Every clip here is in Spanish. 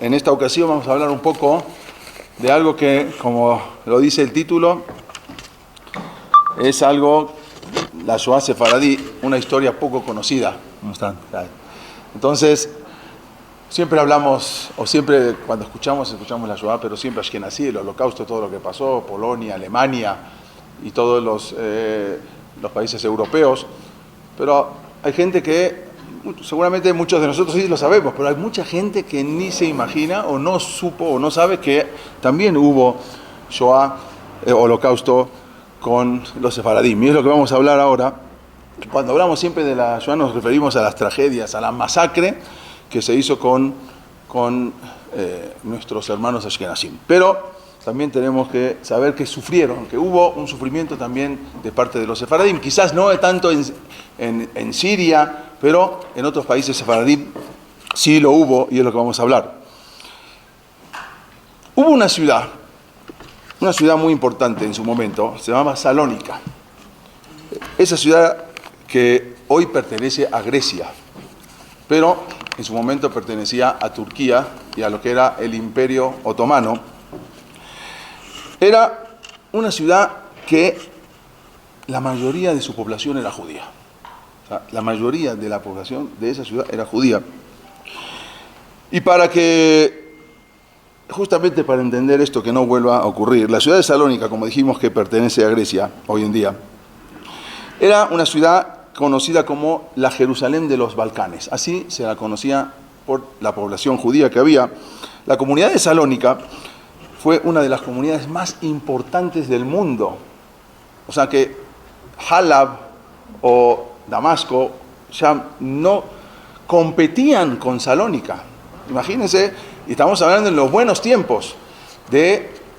En esta ocasión vamos a hablar un poco de algo que, como lo dice el título, es algo, la Shoah sefaradí, una historia poco conocida. ¿Cómo están? Entonces, siempre hablamos, o siempre cuando escuchamos la Shoah, pero siempre Ashkenazí, el Holocausto, todo lo que pasó, Polonia, Alemania y todos los países europeos. Pero hay gente que, seguramente muchos de nosotros sí lo sabemos, pero hay mucha gente que ni se imagina o no supo o no sabe que también hubo Shoah, Holocausto con los sefaradim. Y es lo que vamos a hablar ahora. Cuando hablamos siempre de la Shoah nos referimos a las tragedias, a la masacre que se hizo con nuestros hermanos Ashkenazim. Pero también tenemos que saber que sufrieron, que hubo un sufrimiento también de parte de los sefaradim. Quizás no tanto en Siria, pero en otros países sefaradim sí lo hubo, y es lo que vamos a hablar. Hubo una ciudad muy importante en su momento, se llamaba Salónica. Esa ciudad que hoy pertenece a Grecia, pero en su momento pertenecía a Turquía y a lo que era el Imperio Otomano. Era una ciudad que la mayoría de su población era judía. O sea, la mayoría de la población de esa ciudad era judía. Y justamente para entender esto, que no vuelva a ocurrir, la ciudad de Salónica, como dijimos que pertenece a Grecia hoy en día, era una ciudad conocida como la Jerusalén de los Balcanes. Así se la conocía por la población judía que había. La comunidad de Salónica fue una de las comunidades más importantes del mundo. O sea que Halab o Damasco ya no competían con Salónica. Imagínense, y estamos hablando en los buenos tiempos,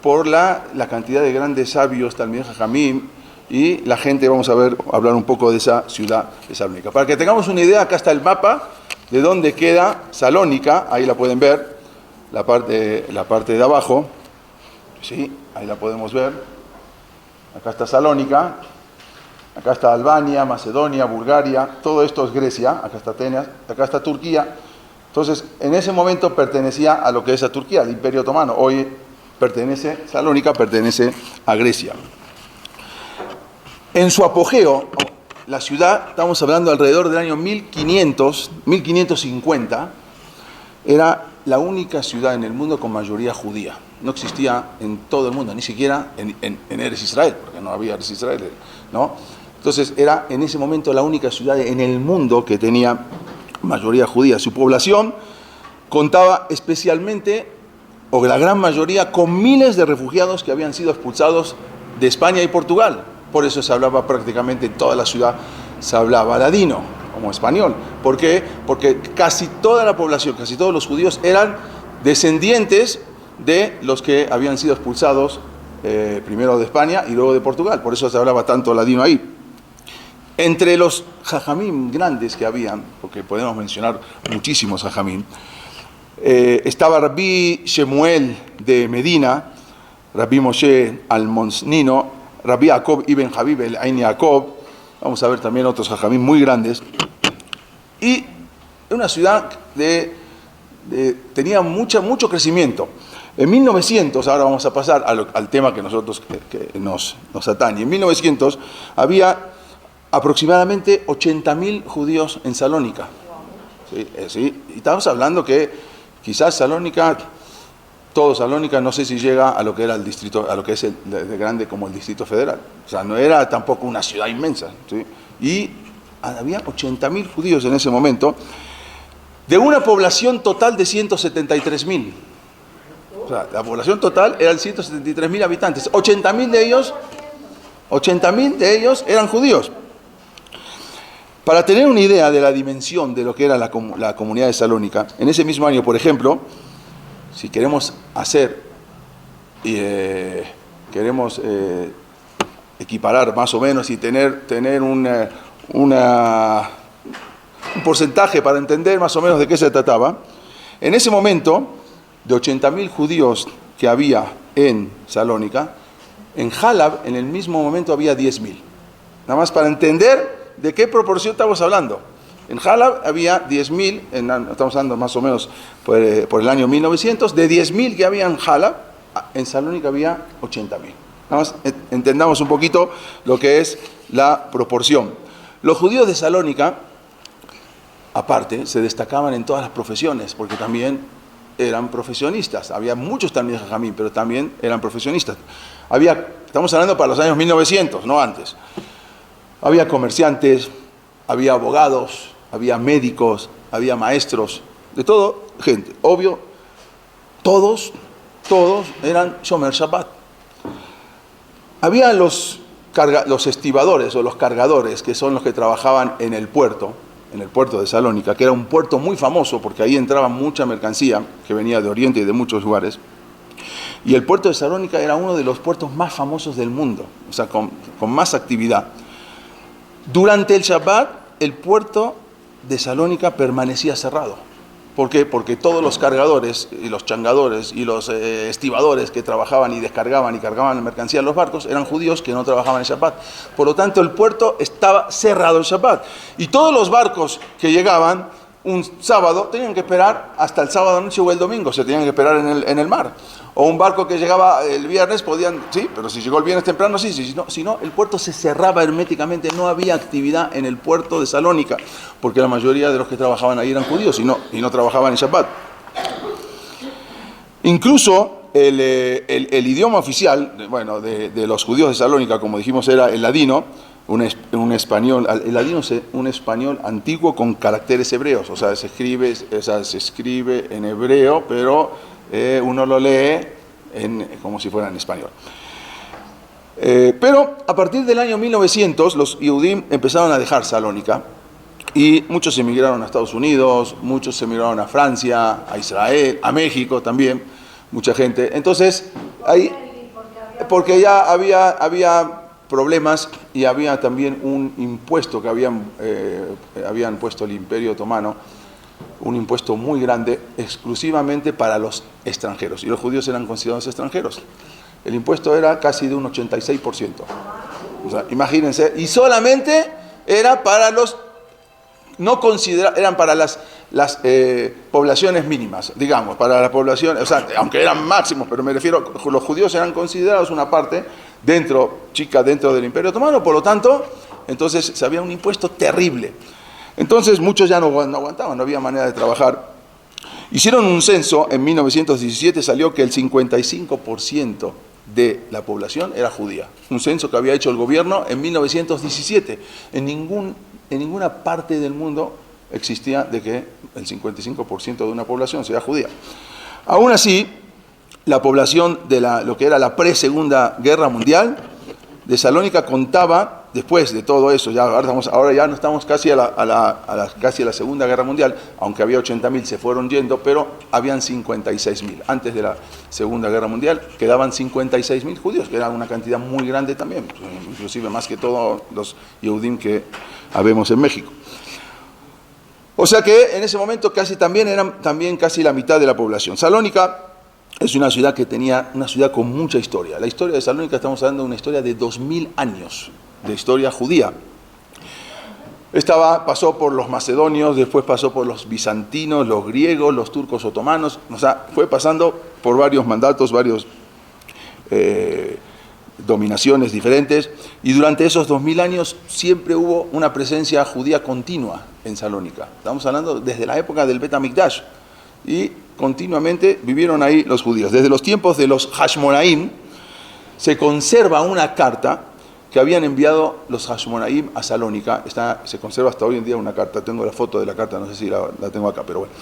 por la cantidad de grandes sabios, Talmidei Jajamim, y la gente, vamos a hablar un poco de esa ciudad de Salónica. Para que tengamos una idea, acá está el mapa de dónde queda Salónica, ahí la pueden ver, la parte de abajo. Sí, ahí la podemos ver. Acá está Salónica, acá está Albania, Macedonia, Bulgaria, todo esto es Grecia, acá está Atenas, acá está Turquía. Entonces, en ese momento pertenecía a lo que es a Turquía, al Imperio Otomano. Hoy Salónica pertenece a Grecia. En su apogeo, la ciudad, estamos hablando alrededor del año 1550, era la única ciudad en el mundo con mayoría judía. No existía en todo el mundo, ni siquiera en Eretz Israel, porque no había Eretz Israel, ¿no? Entonces era en ese momento la única ciudad en el mundo que tenía mayoría judía. Su población contaba especialmente, o la gran mayoría, con miles de refugiados que habían sido expulsados de España y Portugal. Por eso se hablaba prácticamente en toda la ciudad, se hablaba ladino, como español. ¿Por qué? Porque casi toda la población, casi todos los judíos eran descendientes de los que habían sido expulsados primero de España y luego de Portugal. Por eso se hablaba tanto ladino ahí. Entre los jajamim grandes que habían, porque podemos mencionar muchísimos jajamim, estaba Rabbi Shemuel de Medina, Rabbi Moshe Almonsnino, Rabbi Jacob ibn Habib el Ain Jacob. Vamos a ver también otros jajamim muy grandes. Y una ciudad tenía mucho crecimiento. En 1900, ahora vamos a pasar al tema que nos atañe. En 1900 había aproximadamente 80.000 judíos en Salónica. ¿Sí? Y estamos hablando que quizás Salónica, no sé si llega a lo que era el distrito, a lo que es de grande como el Distrito Federal. O sea, no era tampoco una ciudad inmensa. ¿Sí? Y había 80.000 judíos en ese momento, de una población total de 173.000. O sea, la población total eran 173.000 habitantes. 80.000 de ellos eran judíos. Para tener una idea de la dimensión de lo que era la comunidad de Salónica, en ese mismo año, por ejemplo, si queremos equiparar más o menos y tener un porcentaje para entender más o menos de qué se trataba, en ese momento, de 80.000 judíos que había en Salónica, en Halab en el mismo momento había 10.000. Nada más para entender de qué proporción estamos hablando. En Halab había 10.000, estamos hablando más o menos por el año 1900, de 10.000 que había en Halab, en Salónica había 80.000. Nada más entendamos un poquito lo que es la proporción. Los judíos de Salónica, aparte, se destacaban en todas las profesiones, porque también eran profesionistas. Había muchos también jajamín, pero también eran profesionistas. Estamos hablando para los años 1900, no antes. Había comerciantes, había abogados, había médicos, había maestros, de todo, gente. Obvio, todos eran Shomer Shabbat. Había los estibadores o los cargadores, que son los que trabajaban en el puerto de Salónica, que era un puerto muy famoso porque ahí entraba mucha mercancía que venía de Oriente y de muchos lugares. Y el puerto de Salónica era uno de los puertos más famosos del mundo, o sea, con más actividad. Durante el Shabbat, el puerto de Salónica permanecía cerrado. ¿Por qué? Porque todos los cargadores y los changadores y los estibadores que trabajaban y descargaban y cargaban la mercancía en los barcos eran judíos que no trabajaban en Shabbat. Por lo tanto, el puerto estaba cerrado el Shabbat. Y todos los barcos que llegaban un sábado tenían que esperar hasta el sábado noche o el domingo, se tenían que esperar en el mar. O un barco que llegaba el viernes sí, pero si llegó el viernes temprano, sí, si no, el puerto se cerraba herméticamente, no había actividad en el puerto de Salónica, porque la mayoría de los que trabajaban ahí eran judíos y no trabajaban en Shabbat. Incluso el idioma oficial, de los judíos de Salónica, como dijimos, era el ladino, un español, el ladino es un español antiguo con caracteres hebreos, o sea, se escribe en hebreo, pero uno lo lee como si fuera en español. Pero a partir del año 1900 los Yehudim empezaron a dejar Salónica y muchos emigraron a Estados Unidos, muchos emigraron a Francia, a Israel, a México también, mucha gente. Entonces, ahí, porque ya había problemas y había también un impuesto que habían puesto el Imperio Otomano, un impuesto muy grande exclusivamente para los extranjeros, y los judíos eran considerados extranjeros. El impuesto era casi de un 86%. O sea, imagínense, y solamente era para los no considerados, eran para las poblaciones mínimas, digamos, para la población, o sea, aunque eran máximos, pero me refiero, los judíos eran considerados una parte chica dentro del Imperio Otomano, por lo tanto, entonces se había un impuesto terrible. Entonces muchos ya no aguantaban, no había manera de trabajar. Hicieron un censo, en 1917 salió que el 55% de la población era judía. Un censo que había hecho el gobierno en 1917. En ninguna parte del mundo existía de que el 55% de una población sea judía. Aún así, la población de lo que era la pre-Segunda Guerra Mundial de Salónica contaba, después de todo eso, ahora ya no estamos casi a la Segunda Guerra Mundial, aunque había 80.000, se fueron yendo, pero habían 56.000. Antes de la Segunda Guerra Mundial quedaban 56.000 judíos, que era una cantidad muy grande también, inclusive más que todos los Yehudim que habemos en México. O sea que en ese momento eran casi la mitad de la población. Salónica es una ciudad con mucha historia. La historia de Salónica, estamos hablando de una historia de 2000 años de historia judía. Pasó por los macedonios, después pasó por los bizantinos, los griegos, los turcos otomanos, o sea, fue pasando por varios mandatos, varios dominaciones diferentes, y durante esos 2000 años siempre hubo una presencia judía continua en Salónica. Estamos hablando desde la época del Bet HaMikdash, y continuamente vivieron ahí los judíos. Desde los tiempos de los Hashmonaim se conserva una carta que habían enviado los Hashmonaim a Salónica. Se conserva hasta hoy en día una carta, tengo la foto de la carta, no sé si la tengo acá, pero bueno.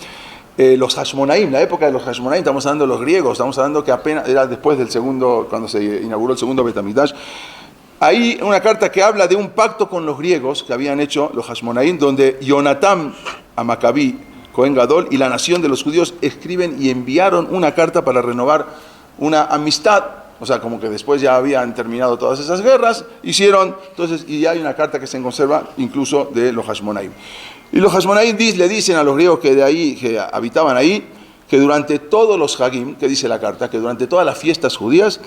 Los Hashmonaim, la época de los Hashmonaim, estamos hablando de los griegos, estamos hablando que apenas era después del cuando se inauguró el segundo Bet HaMikdash. Hay una carta que habla de un pacto con los griegos que habían hecho los Hashmonaim, donde Jonatán a Macabí, Cohen Gadol, y la nación de los judíos escriben y enviaron una carta para renovar una amistad. O sea, como que después ya habían terminado todas esas guerras, y ya hay una carta que se conserva incluso de los Hashmonaim. Y los Hashmonaim le dicen a los griegos que habitaban ahí, que durante todos los Hagim, que dice la carta, que durante todas las fiestas judías,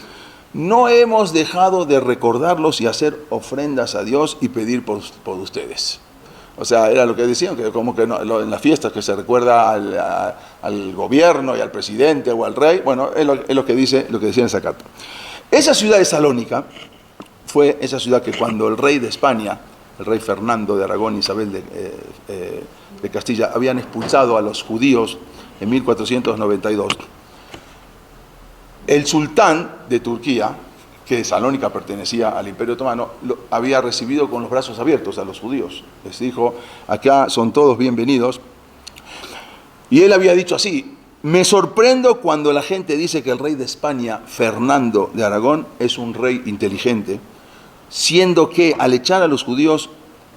no hemos dejado de recordarlos y hacer ofrendas a Dios y pedir por ustedes. O sea, era lo que decían, que como que en las fiestas que se recuerda al gobierno y al presidente o al rey. Bueno, es lo que decía en esa carta. Esa ciudad de Salónica fue esa ciudad que cuando el rey de España, el rey Fernando de Aragón y Isabel de Castilla, habían expulsado a los judíos en 1492, el sultán de Turquía, que Salónica pertenecía al Imperio Otomano, había recibido con los brazos abiertos a los judíos. Les dijo, acá son todos bienvenidos. Y él había dicho así: me sorprendo cuando la gente dice que el rey de España, Fernando de Aragón, es un rey inteligente, siendo que al echar a los judíos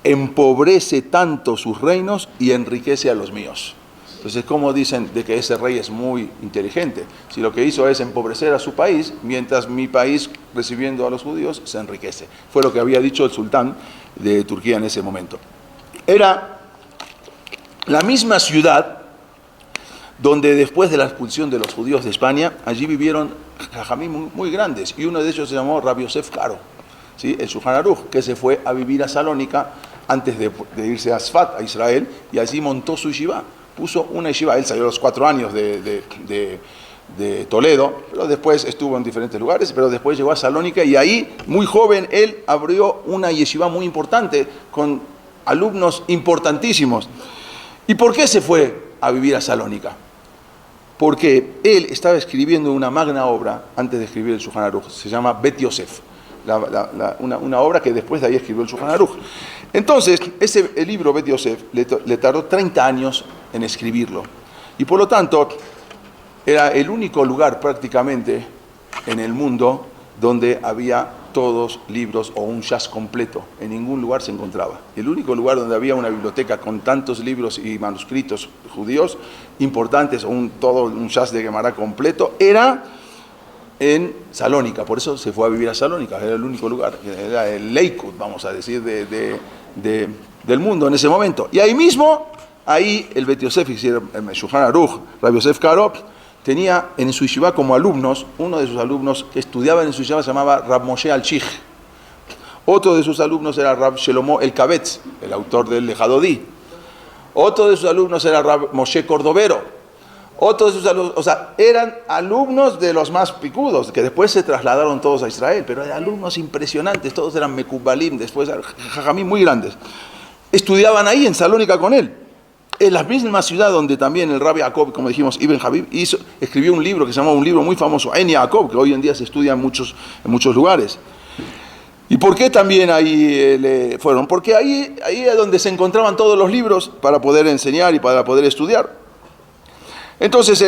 empobrece tanto sus reinos y enriquece a los míos. Entonces, ¿cómo dicen de que ese rey es muy inteligente? Si lo que hizo es empobrecer a su país, mientras mi país, recibiendo a los judíos, se enriquece. Fue lo que había dicho el sultán de Turquía en ese momento. Era la misma ciudad donde después de la expulsión de los judíos de España, allí vivieron jajamim muy grandes, y uno de ellos se llamó Rabbi Yosef Karo, ¿sí? El Shulchan Aruch, que se fue a vivir a Salónica antes de irse a Sfat, a Israel, y allí montó su yeshiva. Puso una yeshiva. Él salió a los 4 años de Toledo, pero después estuvo en diferentes lugares, pero después llegó a Salónica y ahí, muy joven, él abrió una yeshiva muy importante, con alumnos importantísimos. ¿Y por qué se fue a vivir a Salónica? Porque él estaba escribiendo una magna obra antes de escribir el Shulchan Aruch, se llama Bet Yosef, una obra que después de ahí escribió el Shulchan Aruch. Entonces, el libro Bet Yosef le tardó 30 años en escribirlo, y por lo tanto era el único lugar prácticamente en el mundo donde había todos libros o un shas completo. En ningún lugar se encontraba. El único lugar donde había una biblioteca con tantos libros y manuscritos judíos importantes, o todo un shas de Gemara completo, era en Salónica. Por eso se fue a vivir a Salónica. Era el único lugar, era el Leikut, vamos a decir, del mundo en ese momento. Y ahí mismo, ahí el Bet Yosef, el Shulchan Aruch, Rabbi Yosef Karo, tenía en su yeshiva como alumnos, uno de sus alumnos que estudiaba en su yeshiva se llamaba Rab Moshe Alchich. Otro de sus alumnos era Rab Shelomo El Kabetz, el autor del Lejadodí. Otro de sus alumnos era Rab Moshe Cordovero. Otros de sus alumnos, o sea, eran alumnos de los más picudos, que después se trasladaron todos a Israel, pero eran alumnos impresionantes, todos eran Mekubalim, después jajamim muy grandes. Estudiaban ahí en Salónica con él. En la misma ciudad donde también el Rabbi Jacob, como dijimos, Ibn Habib, escribió un libro que se llama, un libro muy famoso, En Jacob, que hoy en día se estudia en muchos lugares. ¿Y por qué también ahí fueron? Porque ahí es donde se encontraban todos los libros para poder enseñar y para poder estudiar. Entonces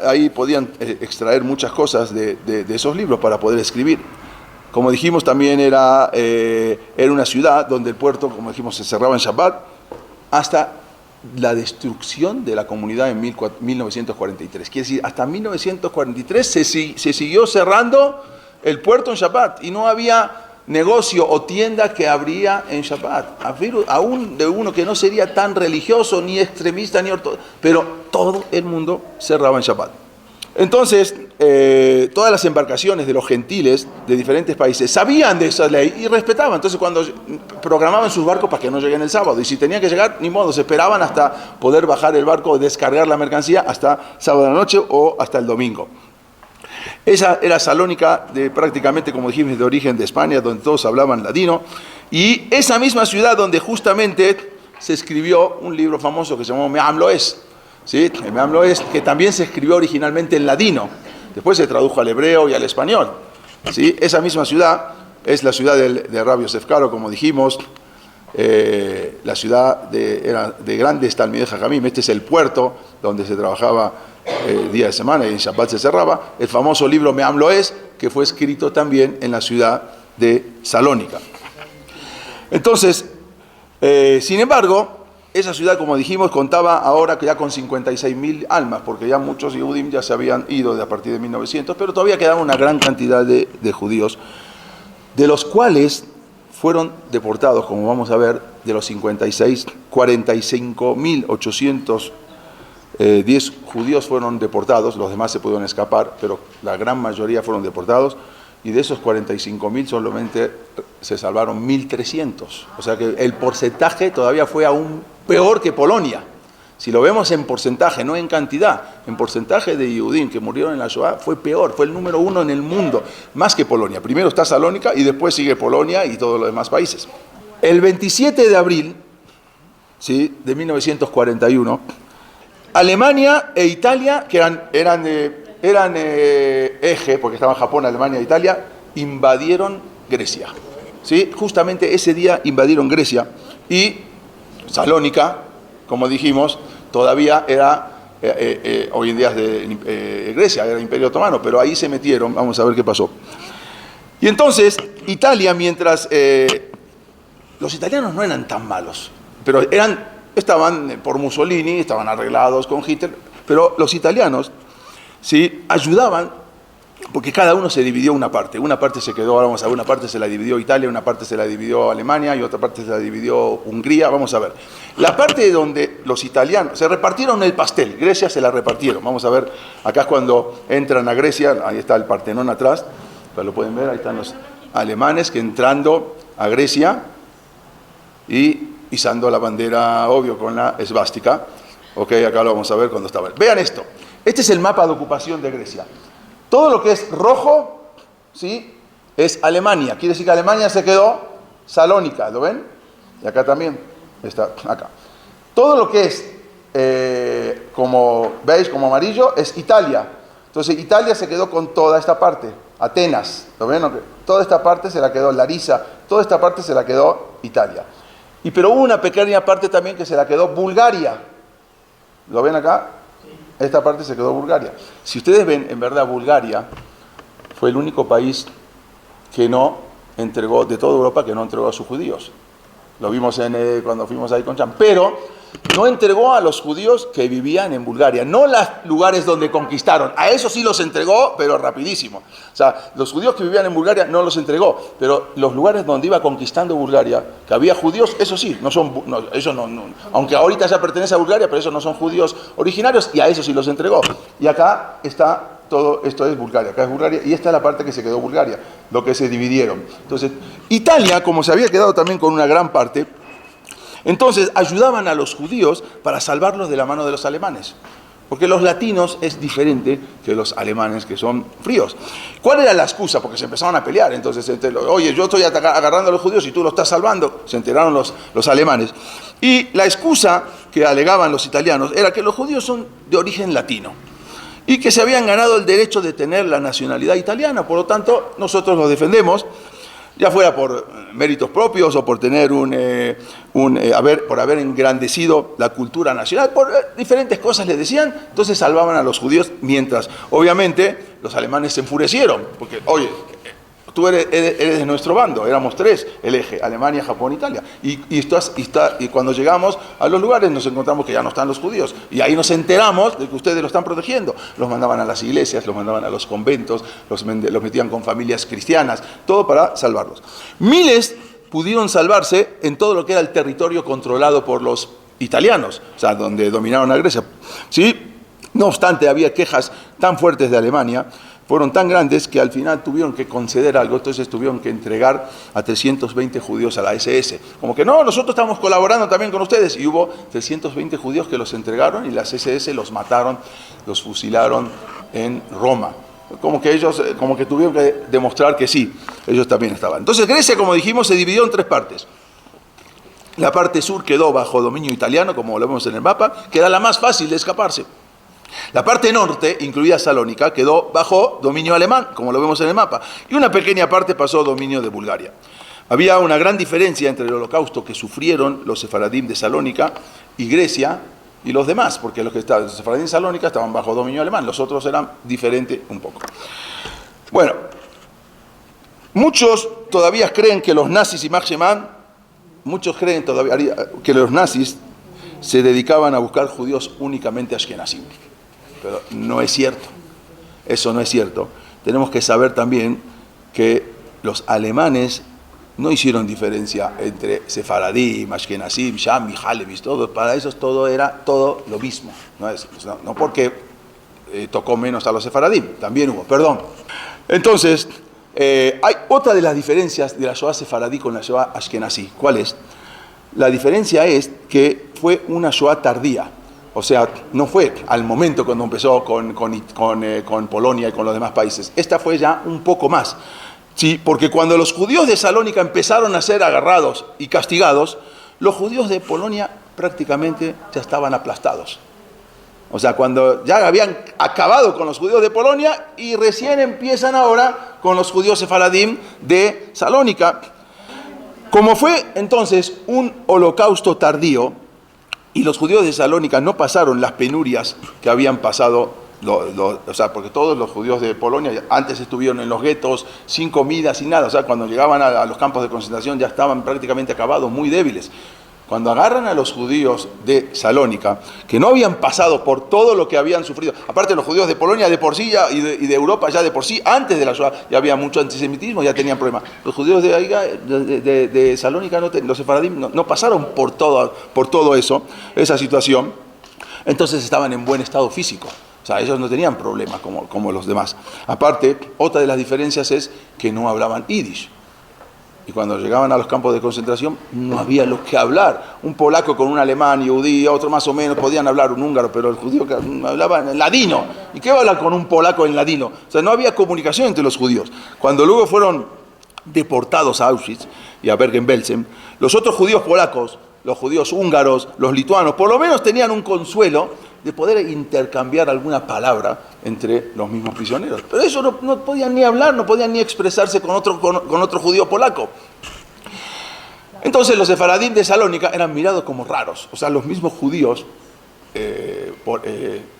ahí podían extraer muchas cosas de esos libros para poder escribir. Como dijimos, también era una ciudad donde el puerto, como dijimos, se cerraba en Shabbat hasta la destrucción de la comunidad en 1943. Quiere decir, hasta 1943 se siguió cerrando el puerto en Shabbat y no había negocio o tienda que abría en Shabbat. Aún de uno que no sería tan religioso, ni extremista, ni ortodoxo, pero todo el mundo cerraba en Shabbat. Entonces, todas las embarcaciones de los gentiles de diferentes países sabían de esa ley y respetaban. Entonces, cuando programaban sus barcos para que no lleguen el sábado, y si tenían que llegar, ni modo, se esperaban hasta poder bajar el barco o descargar la mercancía hasta sábado a la noche o hasta el domingo. Esa era Salónica, prácticamente, como dijimos, de origen de España, donde todos hablaban ladino, y esa misma ciudad donde justamente se escribió un libro famoso que se llamó Me'am Lo'ez, ¿sí? El Me'am Lo'ez, que también se escribió originalmente en ladino, después se tradujo al hebreo y al español, ¿sí? Esa misma ciudad es la ciudad de Rabbi Yosef Karo, como dijimos, la ciudad era de grandes talmidei jajamim. Este es el puerto donde se trabajaba día de semana y en Shabbat se cerraba. El famoso libro Me'am Lo'ez, que fue escrito también en la ciudad de Salónica. Entonces, sin embargo, esa ciudad, como dijimos, contaba ahora que ya con 56.000 almas, porque ya muchos Yehudim ya se habían ido a partir de 1900, pero todavía quedaba una gran cantidad de judíos, de los cuales fueron deportados, como vamos a ver, de los 56, 45.810 judíos fueron deportados, los demás se pudieron escapar, pero la gran mayoría fueron deportados, y de esos 45.000 solamente se salvaron 1.300. O sea que el porcentaje todavía fue aún peor que Polonia. Si lo vemos en porcentaje, no en cantidad, en porcentaje de Yehudim que murieron en la Shoah, fue peor, fue el número 1 en el mundo, más que Polonia. Primero está Salónica y después sigue Polonia y todos los demás países. El 27 de abril, ¿sí?, de 1941, Alemania e Italia, que eran eje, porque estaban Japón, Alemania e Italia, invadieron Grecia. ¿Sí? Justamente ese día invadieron Grecia y Salónica, como dijimos, todavía era, hoy en día es de Grecia, era el Imperio Otomano, pero ahí se metieron, vamos a ver qué pasó. Y entonces, Italia, mientras los italianos no eran tan malos, pero estaban por Mussolini, estaban arreglados con Hitler, pero los italianos, ¿sí?, ayudaban, porque cada uno se dividió una parte se quedó, ahora vamos a ver, una parte se la dividió Italia, una parte se la dividió Alemania y otra parte se la dividió Hungría, vamos a ver. La parte donde los italianos se repartieron el pastel, Grecia se la repartieron, vamos a ver, acá es cuando entran a Grecia, ahí está el Partenón atrás, lo pueden ver, ahí están los alemanes que entrando a Grecia y izando la bandera, obvio, con la esvástica. Ok, acá lo vamos a ver cuando estaba. Vean esto. Este es el mapa de ocupación de Grecia. Todo lo que es rojo, ¿sí?, es Alemania. Quiere decir que Alemania se quedó Salónica, ¿lo ven? Y acá también está, acá. Todo lo que es, como veis, como amarillo, es Italia. Entonces Italia se quedó con toda esta parte. Atenas, ¿lo ven? Toda esta parte se la quedó Larisa, toda esta parte se la quedó Italia. Pero hubo una pequeña parte también que se la quedó Bulgaria. ¿Lo ven acá? Esta parte se quedó Bulgaria. Si ustedes ven, en verdad, Bulgaria fue el único país que no entregó, de toda Europa, que no entregó a sus judíos. Lo vimos cuando fuimos ahí con Chan. Pero no entregó a los judíos que vivían en Bulgaria, no los lugares donde conquistaron. A esos sí los entregó, pero rapidísimo. O sea, los judíos que vivían en Bulgaria no los entregó, pero los lugares donde iba conquistando Bulgaria, que había judíos, eso sí, aunque ahorita ya pertenece a Bulgaria, pero esos no son judíos originarios, y a esos sí los entregó. Y acá está todo, esto es Bulgaria, acá es Bulgaria, y esta es la parte que se quedó Bulgaria, lo que se dividieron. Entonces, Italia, como se había quedado también con una gran parte, entonces ayudaban a los judíos para salvarlos de la mano de los alemanes. Porque los latinos es diferente que los alemanes, que son fríos. ¿Cuál era la excusa? Porque se empezaron a pelear. Entonces, oye, yo estoy agarrando a los judíos y tú lo estás salvando. Se enteraron los alemanes. Y la excusa que alegaban los italianos era que los judíos son de origen latino y que se habían ganado el derecho de tener la nacionalidad italiana. Por lo tanto, nosotros los defendemos, ya fuera por méritos propios o por tener por haber engrandecido la cultura nacional, por diferentes cosas les decían, entonces salvaban a los judíos, mientras obviamente los alemanes se enfurecieron, porque oye, tú eres de nuestro bando, éramos tres, el eje, Alemania, Japón, Italia, y cuando llegamos a los lugares nos encontramos que ya no están los judíos, y ahí nos enteramos de que ustedes lo están protegiendo, los mandaban a las iglesias, los mandaban a los conventos, los metían con familias cristianas, todo para salvarlos. Miles pudieron salvarse en todo lo que era el territorio controlado por los italianos, o sea, donde dominaron a Grecia, ¿sí? No obstante, había quejas tan fuertes de Alemania, fueron tan grandes que al final tuvieron que conceder algo, entonces tuvieron que entregar a 320 judíos a la SS. Como que no, nosotros estamos colaborando también con ustedes. Y hubo 320 judíos que los entregaron y las SS los mataron, los fusilaron en Roma. Como que tuvieron que demostrar que sí, ellos también estaban. Entonces Grecia, como dijimos, se dividió en tres partes. La parte sur quedó bajo dominio italiano, como lo vemos en el mapa, que era la más fácil de escaparse. La parte norte, incluida Salónica, quedó bajo dominio alemán, como lo vemos en el mapa, y una pequeña parte pasó a dominio de Bulgaria. Había una gran diferencia entre el holocausto que sufrieron los sefaradim de Salónica y Grecia y los demás, porque los sefaradim de Salónica estaban bajo dominio alemán, los otros eran diferentes un poco. Bueno, muchos todavía creen que los nazis y Max Sheman, muchos creen todavía que los nazis se dedicaban a buscar judíos únicamente ashkenazim. Pero no es cierto, eso no es cierto. Tenemos que saber también que los alemanes no hicieron diferencia entre sefaradim, ashkenazim, sham y halevis, todo, para ellos todo era todo lo mismo. No porque tocó menos a los sefaradim, también hubo, perdón. Entonces, Hay otra de las diferencias de la Shoah sefaradí con la Shoah ashkenazí. ¿Cuál es? La diferencia es que fue una Shoah tardía. O sea, no fue al momento cuando empezó con Polonia y con los demás países. Esta fue ya un poco más. Sí, porque cuando los judíos de Salónica empezaron a ser agarrados y castigados, los judíos de Polonia prácticamente ya estaban aplastados. O sea, cuando ya habían acabado con los judíos de Polonia y recién empiezan ahora con los judíos sefaradim de Salónica. Como fue entonces un holocausto tardío y los judíos de Salónica no pasaron las penurias que habían pasado, o sea, porque todos los judíos de Polonia antes estuvieron en los guetos sin comida, sin nada. O sea, cuando llegaban a los campos de concentración ya estaban prácticamente acabados, muy débiles. Cuando agarran a los judíos de Salónica, que no habían pasado por todo lo que habían sufrido, aparte los judíos de Polonia de por sí ya, y de Europa ya de por sí, antes de la Shoah ya había mucho antisemitismo, ya tenían problemas. Los judíos de Salónica, los sefaradim, no pasaron por todo eso, esa situación, entonces estaban en buen estado físico. O sea, ellos no tenían problemas como los demás. Aparte, otra de las diferencias es que no hablaban yiddish. Y cuando llegaban a los campos de concentración no había lo que hablar. Un polaco con un alemán, yudí, otro más o menos, podían hablar un húngaro, pero el judío hablaba en ladino. ¿Y qué va a hablar con un polaco en ladino? O sea, no había comunicación entre los judíos. Cuando luego fueron deportados a Auschwitz y a Bergen-Belsen, los otros judíos polacos, los judíos húngaros, los lituanos, por lo menos tenían un consuelo de poder intercambiar alguna palabra entre los mismos prisioneros. Pero eso no podían ni hablar, no podían ni expresarse con otro judío polaco. Entonces los sefaradim de Salónica eran mirados como raros. O sea, los mismos judíos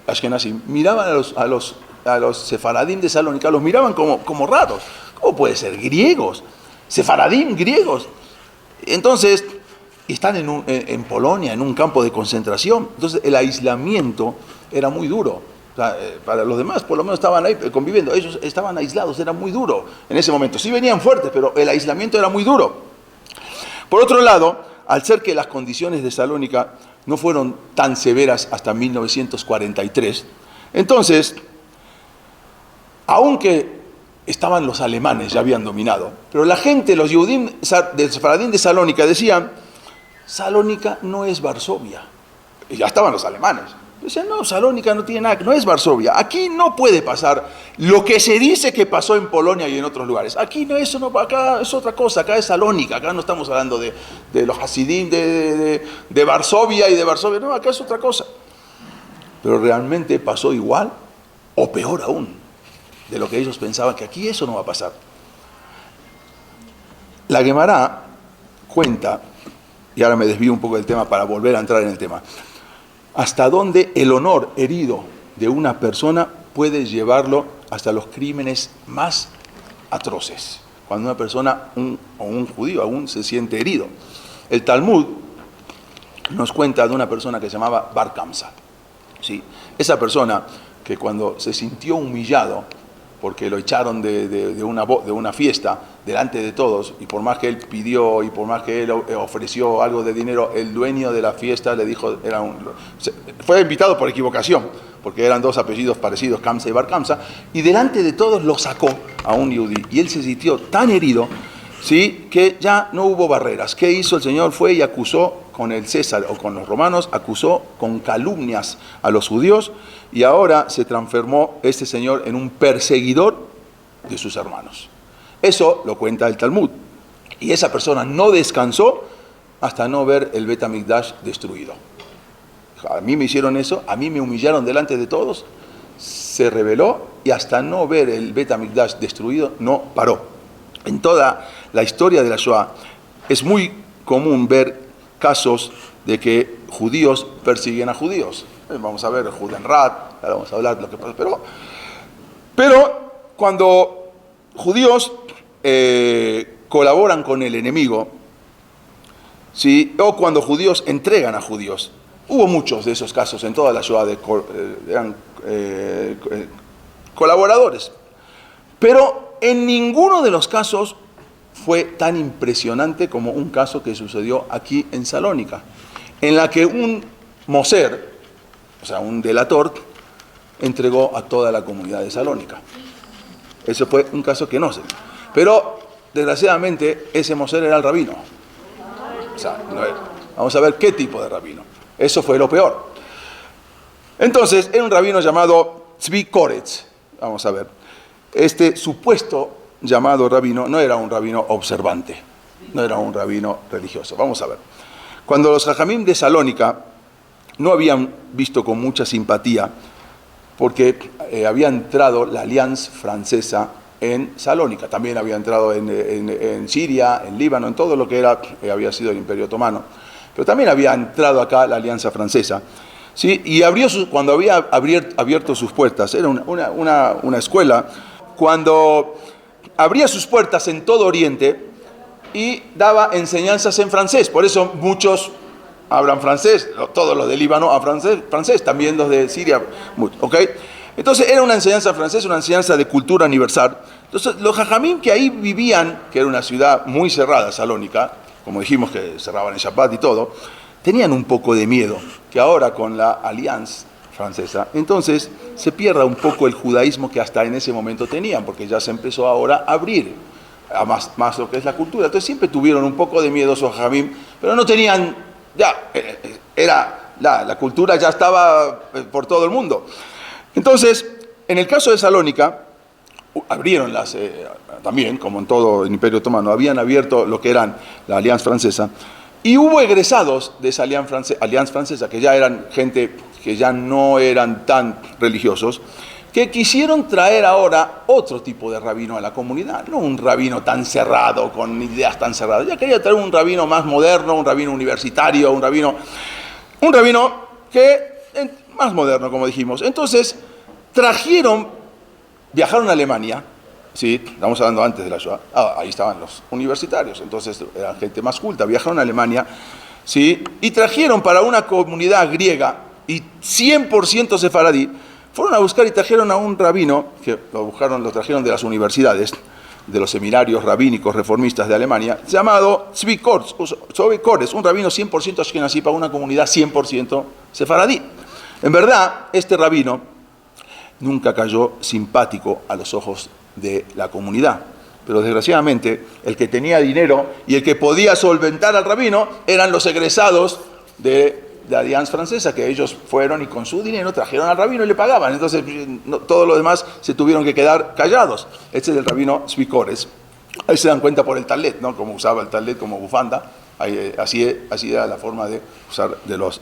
ashkenazim miraban a los sefaradim de Salónica, los miraban como raros. ¿Cómo puede ser? ¿Griegos? ¿Sefaradim griegos? Entonces, están en Polonia, en un campo de concentración. Entonces el aislamiento era muy duro. O sea, para los demás, por lo menos estaban ahí conviviendo. Ellos estaban aislados, era muy duro en ese momento. Sí venían fuertes, pero el aislamiento era muy duro. Por otro lado, al ser que las condiciones de Salónica no fueron tan severas hasta 1943, entonces, aunque estaban los alemanes, ya habían dominado, pero la gente, los Yehudim del Sefaradín de Salónica decían: Salónica no es Varsovia. Y ya estaban los alemanes. Decían: no, Salónica no tiene nada, no es Varsovia. Aquí no puede pasar lo que se dice que pasó en Polonia y en otros lugares. Aquí no, eso no, acá es otra cosa, acá es Salónica, acá no estamos hablando de los Hasidim de Varsovia y de Varsovia, no, acá es otra cosa. Pero realmente pasó igual o peor aún de lo que ellos pensaban, que aquí eso no va a pasar. La Gemara cuenta, y ahora me desvío un poco del tema para volver a entrar en el tema, hasta dónde el honor herido de una persona puede llevarlo hasta los crímenes más atroces. Cuando una persona, o un judío aún, se siente herido. El Talmud nos cuenta de una persona que se llamaba Bar Kamsa. ¿Sí? Esa persona que cuando se sintió humillado porque lo echaron de una fiesta delante de todos, y por más que él pidió y por más que él ofreció algo de dinero, el dueño de la fiesta le dijo, fue invitado por equivocación, porque eran dos apellidos parecidos, Kamsa y Bar Kamsa, y delante de todos lo sacó a un yudí, y él se sintió tan herido, ¿sí?, que ya no hubo barreras. ¿Qué hizo el Señor? Fue y acusó con el César o con los romanos, acusó con calumnias a los judíos, y ahora se transformó este señor en un perseguidor de sus hermanos. Eso lo cuenta el Talmud. Y esa persona no descansó hasta no ver el Bet HaMikdash destruido. A mí me hicieron eso, a mí me humillaron delante de todos, se rebeló y hasta no ver el Bet HaMikdash destruido no paró. En toda la historia de la Shoah es muy común ver casos de que judíos persiguen a judíos. Vamos a ver Judenrat, vamos a hablar de lo que pasa. Pero cuando judíos colaboran con el enemigo, ¿sí?, o cuando judíos entregan a judíos, hubo muchos de esos casos en toda la Shoah, eran colaboradores. Pero en ninguno de los casos fue tan impresionante como un caso que sucedió aquí en Salónica, en la que un moser, o sea, un delator, entregó a toda la comunidad de Salónica. Ese fue un caso que no sé. Pero, desgraciadamente, ese Moser era el rabino. O sea, vamos a ver qué tipo de rabino. Eso fue lo peor. Entonces, era un rabino llamado Tzvi Koretz. Vamos a ver. Este supuesto llamado rabino no era un rabino observante, no era un rabino religioso. Vamos a ver. Cuando los Jajamim de Salónica no habían visto con mucha simpatía, porque había entrado la Alianza Francesa en Salónica, también había entrado en Siria, en Líbano, en todo lo que había sido el Imperio Otomano, pero también había entrado acá la Alianza Francesa, ¿sí? Y cuando había abierto sus puertas, era una escuela, cuando abría sus puertas en todo Oriente y daba enseñanzas en francés, por eso muchos hablan francés, todos los de Líbano hablan francés, también los de Siria, ¿ok? Entonces era una enseñanza francesa, una enseñanza de cultura universal. Entonces los jajamim que ahí vivían, que era una ciudad muy cerrada, Salónica, como dijimos que cerraban el Shabbat y todo, tenían un poco de miedo, que ahora con la Alianza Francesa, entonces se pierda un poco el judaísmo que hasta en ese momento tenían, porque ya se empezó ahora a abrir a más lo que es la cultura. Entonces siempre tuvieron un poco de miedo esos jajamim, pero no tenían, la cultura ya estaba por todo el mundo. Entonces, en el caso de Salónica, abrieron también, como en todo el Imperio Otomano, habían abierto lo que eran la Alianza Francesa, y hubo egresados de esa Alianza Francesa, que ya eran gente que ya no eran tan religiosos, que quisieron traer ahora otro tipo de rabino a la comunidad, no un rabino tan cerrado, con ideas tan cerradas. Ya quería traer un rabino más moderno, un rabino universitario, un rabino más moderno, como dijimos. Entonces, viajaron a Alemania, sí, estamos hablando antes de la Shoah, ahí estaban los universitarios, entonces eran gente más culta, viajaron a Alemania, sí, y trajeron para una comunidad griega y 100% sefaradí, fueron a buscar y trajeron a un rabino, que lo trajeron de las universidades, de los seminarios rabínicos reformistas de Alemania, llamado Tzvi Koretz, un rabino 100% ashkenazí para una comunidad 100% sefaradí. En verdad, este rabino nunca cayó simpático a los ojos de la comunidad, pero desgraciadamente el que tenía dinero y el que podía solventar al rabino eran los egresados de la Alianza Francesa, que ellos fueron y con su dinero trajeron al rabino y le pagaban. Entonces todos los demás se tuvieron que quedar callados. Este es el rabino Tzvi Koretz. Ahí se dan cuenta por el talet, ¿no? Como usaba el talet como bufanda. Así era la forma de usar de los...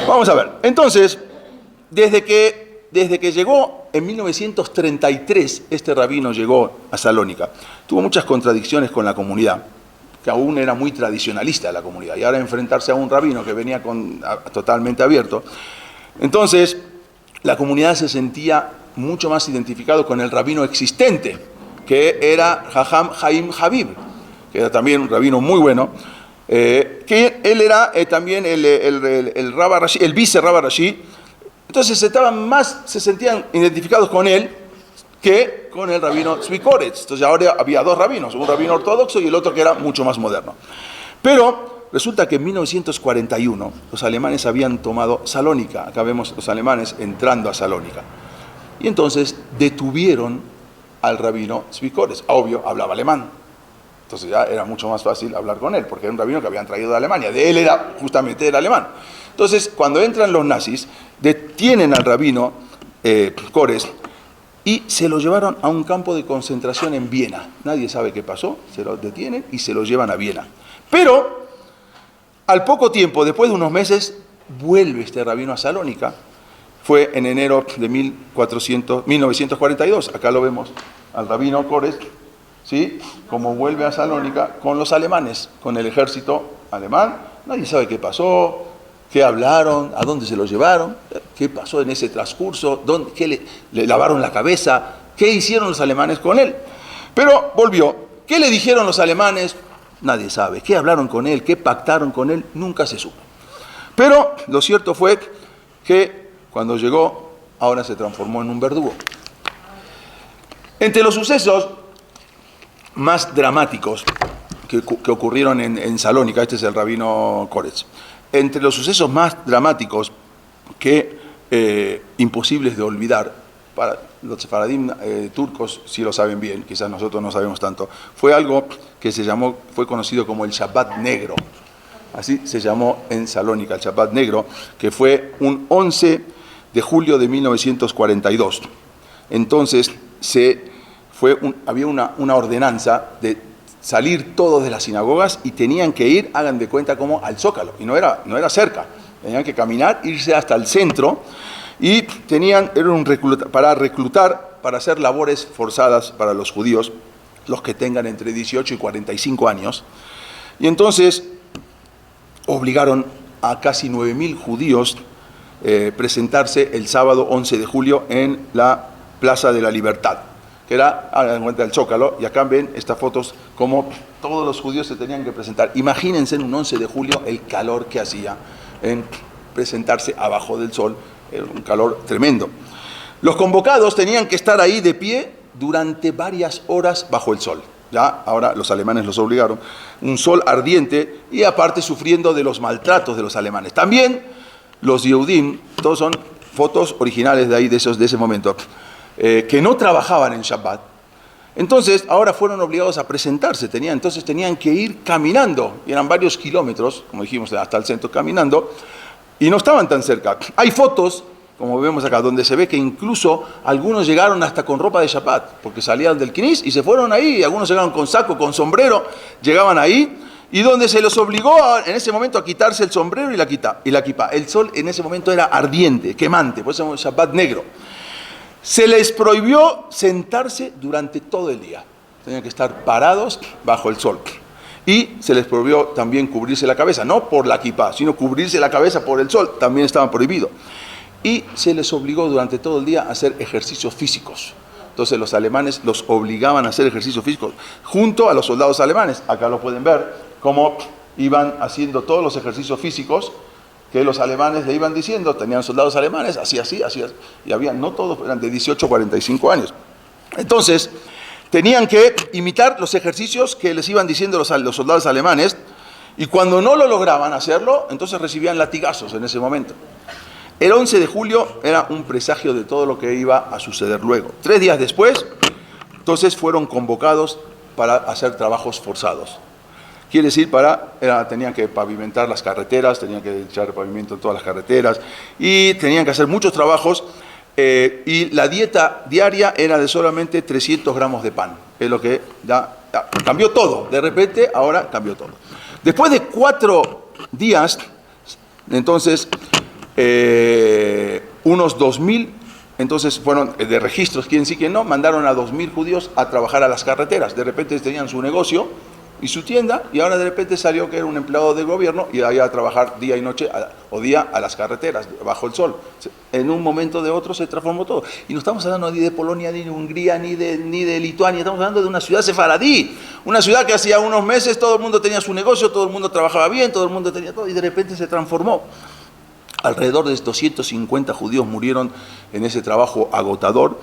Vamos a ver. Entonces, desde que llegó en 1933, este rabino llegó a Salónica, tuvo muchas contradicciones con la comunidad, que aún era muy tradicionalista la comunidad, y ahora enfrentarse a un rabino que venía totalmente abierto. Entonces, la comunidad se sentía mucho más identificado con el rabino existente, que era Jajam Haim Habib, que era también un rabino muy bueno, que él era también el Rabba Rashi, el vice Rabba Rashi. Entonces se sentían identificados con él que con el rabino Tzvi Koretz. Entonces ahora había dos rabinos, un rabino ortodoxo y el otro que era mucho más moderno. Pero resulta que en 1941 los alemanes habían tomado Salónica. Acá vemos los alemanes entrando a Salónica. Y entonces detuvieron al rabino Tzvi Koretz. Obvio, hablaba alemán. Entonces ya era mucho más fácil hablar con él, porque era un rabino que habían traído de Alemania. De él justamente era alemán. Entonces, cuando entran los nazis, detienen al rabino Koretz y se lo llevaron a un campo de concentración en Viena. Nadie sabe qué pasó, se lo detienen y se lo llevan a Viena. Pero, al poco tiempo, después de unos meses, vuelve este rabino a Salónica. Fue en enero de 1942, acá lo vemos, al rabino Koretz, ¿sí? Como vuelve a Salónica con los alemanes, con el ejército alemán. Nadie sabe qué pasó, qué hablaron, a dónde se lo llevaron, qué pasó en ese transcurso, qué le lavaron la cabeza, qué hicieron los alemanes con él. Pero volvió. ¿Qué le dijeron los alemanes? Nadie sabe. ¿Qué hablaron con él? ¿Qué pactaron con él? Nunca se supo. Pero lo cierto fue que cuando llegó, ahora se transformó en un verdugo. Entre los sucesos más dramáticos que ocurrieron en Salónica, este es el rabino Koretz, entre los sucesos más dramáticos que imposibles de olvidar, para los sefaradim turcos sí lo saben bien, quizás nosotros no sabemos tanto, fue algo que fue conocido como el Shabbat Negro. Así se llamó en Salónica, el Shabbat Negro, que fue un 11 de julio de 1942. Entonces había una ordenanza de salir todos de las sinagogas y tenían que ir, hagan de cuenta, como al Zócalo, y no era cerca, tenían que caminar, irse hasta el centro, y para reclutar, para hacer labores forzadas para los judíos, los que tengan entre 18 y 45 años. Y entonces obligaron a casi 9.000 judíos presentarse el sábado 11 de julio en la Plaza de la Libertad, que era, hagan cuenta, el Zócalo, y acá ven estas fotos como todos los judíos se tenían que presentar. Imagínense en un 11 de julio el calor que hacía en presentarse abajo del sol. Era un calor tremendo. Los convocados tenían que estar ahí de pie durante varias horas bajo el sol. Ya, ahora los alemanes los obligaron. Un sol ardiente y aparte sufriendo de los maltratos de los alemanes. También los Yehudim, todos son fotos originales de ahí, de ese momento, que no trabajaban en Shabbat. Entonces, ahora fueron obligados a presentarse. Entonces tenían que ir caminando. Y eran varios kilómetros, como dijimos, hasta el centro caminando. Y no estaban tan cerca. Hay fotos, como vemos acá, donde se ve que incluso algunos llegaron hasta con ropa de Shabbat, porque salían del Knis y se fueron ahí. Algunos llegaron con saco, con sombrero, llegaban ahí, y donde se los obligó en ese momento a quitarse el sombrero y la kipá. El sol en ese momento era ardiente, quemante, por eso es Shabbat negro. Se les prohibió sentarse durante todo el día. Tenían que estar parados bajo el sol. Y se les prohibió también cubrirse la cabeza, no por la kipá, sino cubrirse la cabeza por el sol, también estaba prohibido. Y se les obligó durante todo el día a hacer ejercicios físicos. Entonces los alemanes los obligaban a hacer ejercicios físicos junto a los soldados alemanes. Acá lo pueden ver, cómo iban haciendo todos los ejercicios físicos que los alemanes le iban diciendo. Tenían soldados alemanes, así, y había, no todos, eran de 18 a 45 años. Entonces, tenían que imitar los ejercicios que les iban diciendo los soldados alemanes, y cuando no lo lograban hacerlo, entonces recibían latigazos en ese momento. El 11 de julio era un presagio de todo lo que iba a suceder luego. 3 días después, entonces fueron convocados para hacer trabajos forzados. Quiere decir, tenían que pavimentar las carreteras, tenían que echar pavimento en todas las carreteras, y tenían que hacer muchos trabajos. Y la dieta diaria era de solamente 300 gramos de pan. Es lo que cambió todo. De repente, ahora cambió todo. Después de 4 días, entonces, unos 2.000, entonces fueron de registros, quién sí, quién no, mandaron a 2.000 judíos a trabajar a las carreteras. De repente tenían su negocio y su tienda, y ahora de repente salió que era un empleado del gobierno y iba a trabajar día y noche o día a las carreteras, bajo el sol. En un momento de otro se transformó todo. Y no estamos hablando ni de Polonia, ni de Hungría, ni de Lituania, estamos hablando de una ciudad sefaradí, una ciudad que hacía unos meses todo el mundo tenía su negocio, todo el mundo trabajaba bien, todo el mundo tenía todo, y de repente se transformó. Alrededor de 250 judíos murieron en ese trabajo agotador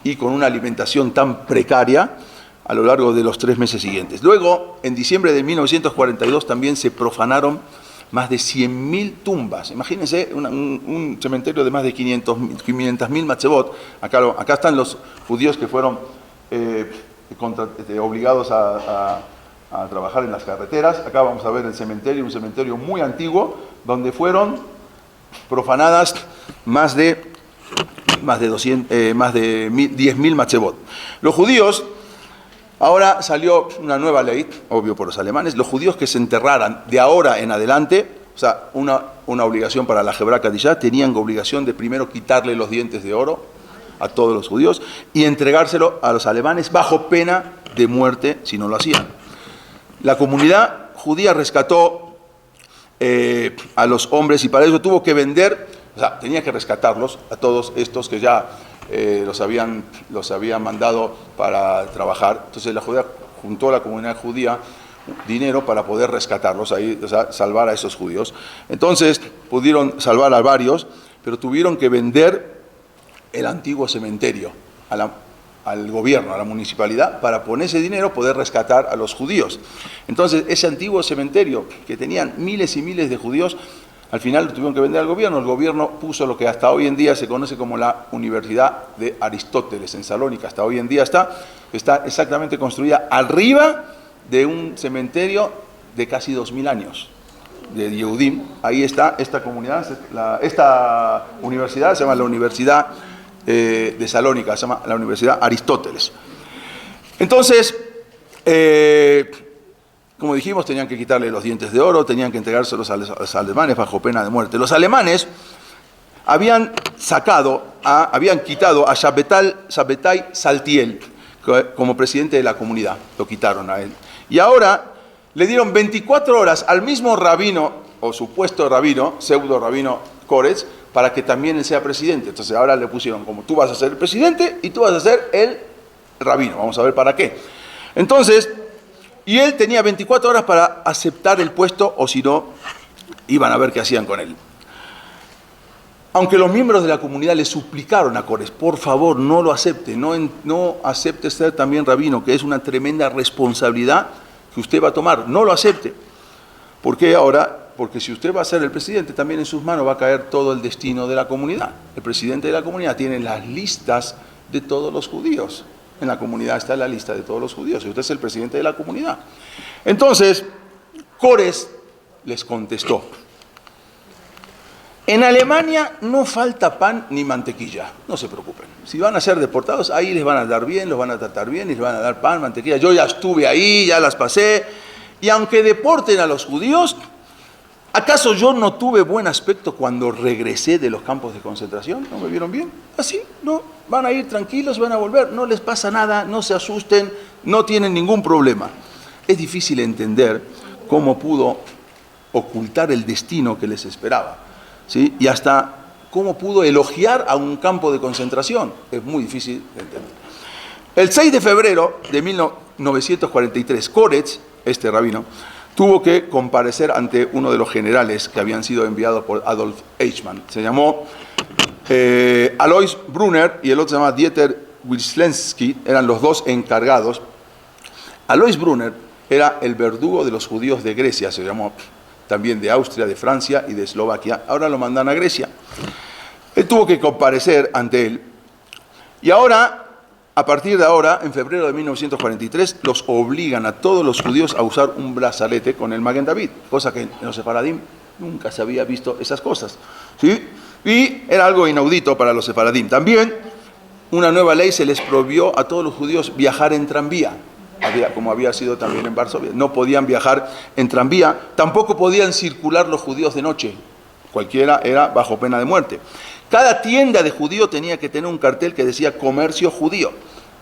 y con una alimentación tan precaria a lo largo de los 3 meses siguientes. Luego, en diciembre de 1942, también se profanaron más de 100.000 tumbas. Imagínense un cementerio de más de 500.000 matzebot. Acá están los judíos que fueron obligados a trabajar en las carreteras. Acá vamos a ver el cementerio, un cementerio muy antiguo, donde fueron profanadas más de 10.000 matzebot. Los judíos, ahora salió una nueva ley, obvio por los alemanes, los judíos que se enterraran de ahora en adelante, o sea, una obligación para la Hebra Kadishá, tenían obligación de primero quitarle los dientes de oro a todos los judíos y entregárselo a los alemanes bajo pena de muerte si no lo hacían. La comunidad judía rescató a los hombres y para eso tuvo que vender, o sea, tenía que rescatarlos a todos estos que ya los habían mandado para trabajar. Entonces la judía juntó a la comunidad judía dinero para poder rescatarlos, ahí, o sea, salvar a esos judíos. Entonces pudieron salvar a varios, pero tuvieron que vender el antiguo cementerio al gobierno, a la municipalidad, para poner ese dinero poder rescatar a los judíos. Entonces ese antiguo cementerio, que tenían miles y miles de judíos, Al final lo tuvieron que vender al gobierno. El gobierno puso lo que hasta hoy en día se conoce como la Universidad de Aristóteles en Salónica. Hasta hoy en día está exactamente construida arriba de un cementerio de casi 2000 años, de Yehudim. Ahí está esta comunidad, esta universidad se llama la Universidad de Salónica, se llama la Universidad Aristóteles. Entonces, como dijimos, tenían que quitarle los dientes de oro, tenían que entregárselos a los alemanes bajo pena de muerte. Los alemanes habían quitado a Shabbatai Saltiel como presidente de la comunidad, lo quitaron a él. Y ahora le dieron 24 horas al mismo rabino, o supuesto rabino, pseudo rabino Kores, para que también él sea presidente. Entonces ahora le pusieron como tú vas a ser el presidente y tú vas a ser el rabino. Vamos a ver para qué. Entonces, y él tenía 24 horas para aceptar el puesto, o si no, iban a ver qué hacían con él. Aunque los miembros de la comunidad le suplicaron a Kores, por favor, no lo acepte, no acepte ser también rabino, que es una tremenda responsabilidad que usted va a tomar, no lo acepte. ¿Por qué ahora? Porque si usted va a ser el presidente, también en sus manos va a caer todo el destino de la comunidad. El presidente de la comunidad tiene las listas de todos los judíos. En la comunidad está la lista de todos los judíos, y usted es el presidente de la comunidad. Entonces, Kores les contestó: en Alemania no falta pan ni mantequilla, no se preocupen. Si van a ser deportados, ahí les van a dar bien, los van a tratar bien, y les van a dar pan, mantequilla. Yo ya estuve ahí, ya las pasé. Y aunque deporten a los judíos, ¿acaso yo no tuve buen aspecto cuando regresé de los campos de concentración? ¿No me vieron bien? Así, no, van a ir tranquilos, van a volver, no les pasa nada, no se asusten, no tienen ningún problema. Es difícil entender cómo pudo ocultar el destino que les esperaba, ¿sí? Y hasta cómo pudo elogiar a un campo de concentración. Es muy difícil de entender. El 6 de febrero de 1943, Kores, este rabino, tuvo que comparecer ante uno de los generales que habían sido enviados por Adolf Eichmann. Se llamó Alois Brunner y el otro se llama Dieter Wislenski, eran los dos encargados. Alois Brunner era el verdugo de los judíos de Grecia, se llamó también de Austria, de Francia y de Eslovaquia. Ahora lo mandan a Grecia. Él tuvo que comparecer ante él. Y ahora, a partir de ahora, en febrero de 1943, los obligan a todos los judíos a usar un brazalete con el Maguen David, cosa que en los sefaradim nunca se había visto esas cosas, ¿sí? Y era algo inaudito para los sefaradim. También, una nueva ley se les prohibió a todos los judíos viajar en tranvía, como había sido también en Varsovia. No podían viajar en tranvía, tampoco podían circular los judíos de noche. Cualquiera era bajo pena de muerte. Cada tienda de judío tenía que tener un cartel que decía comercio judío,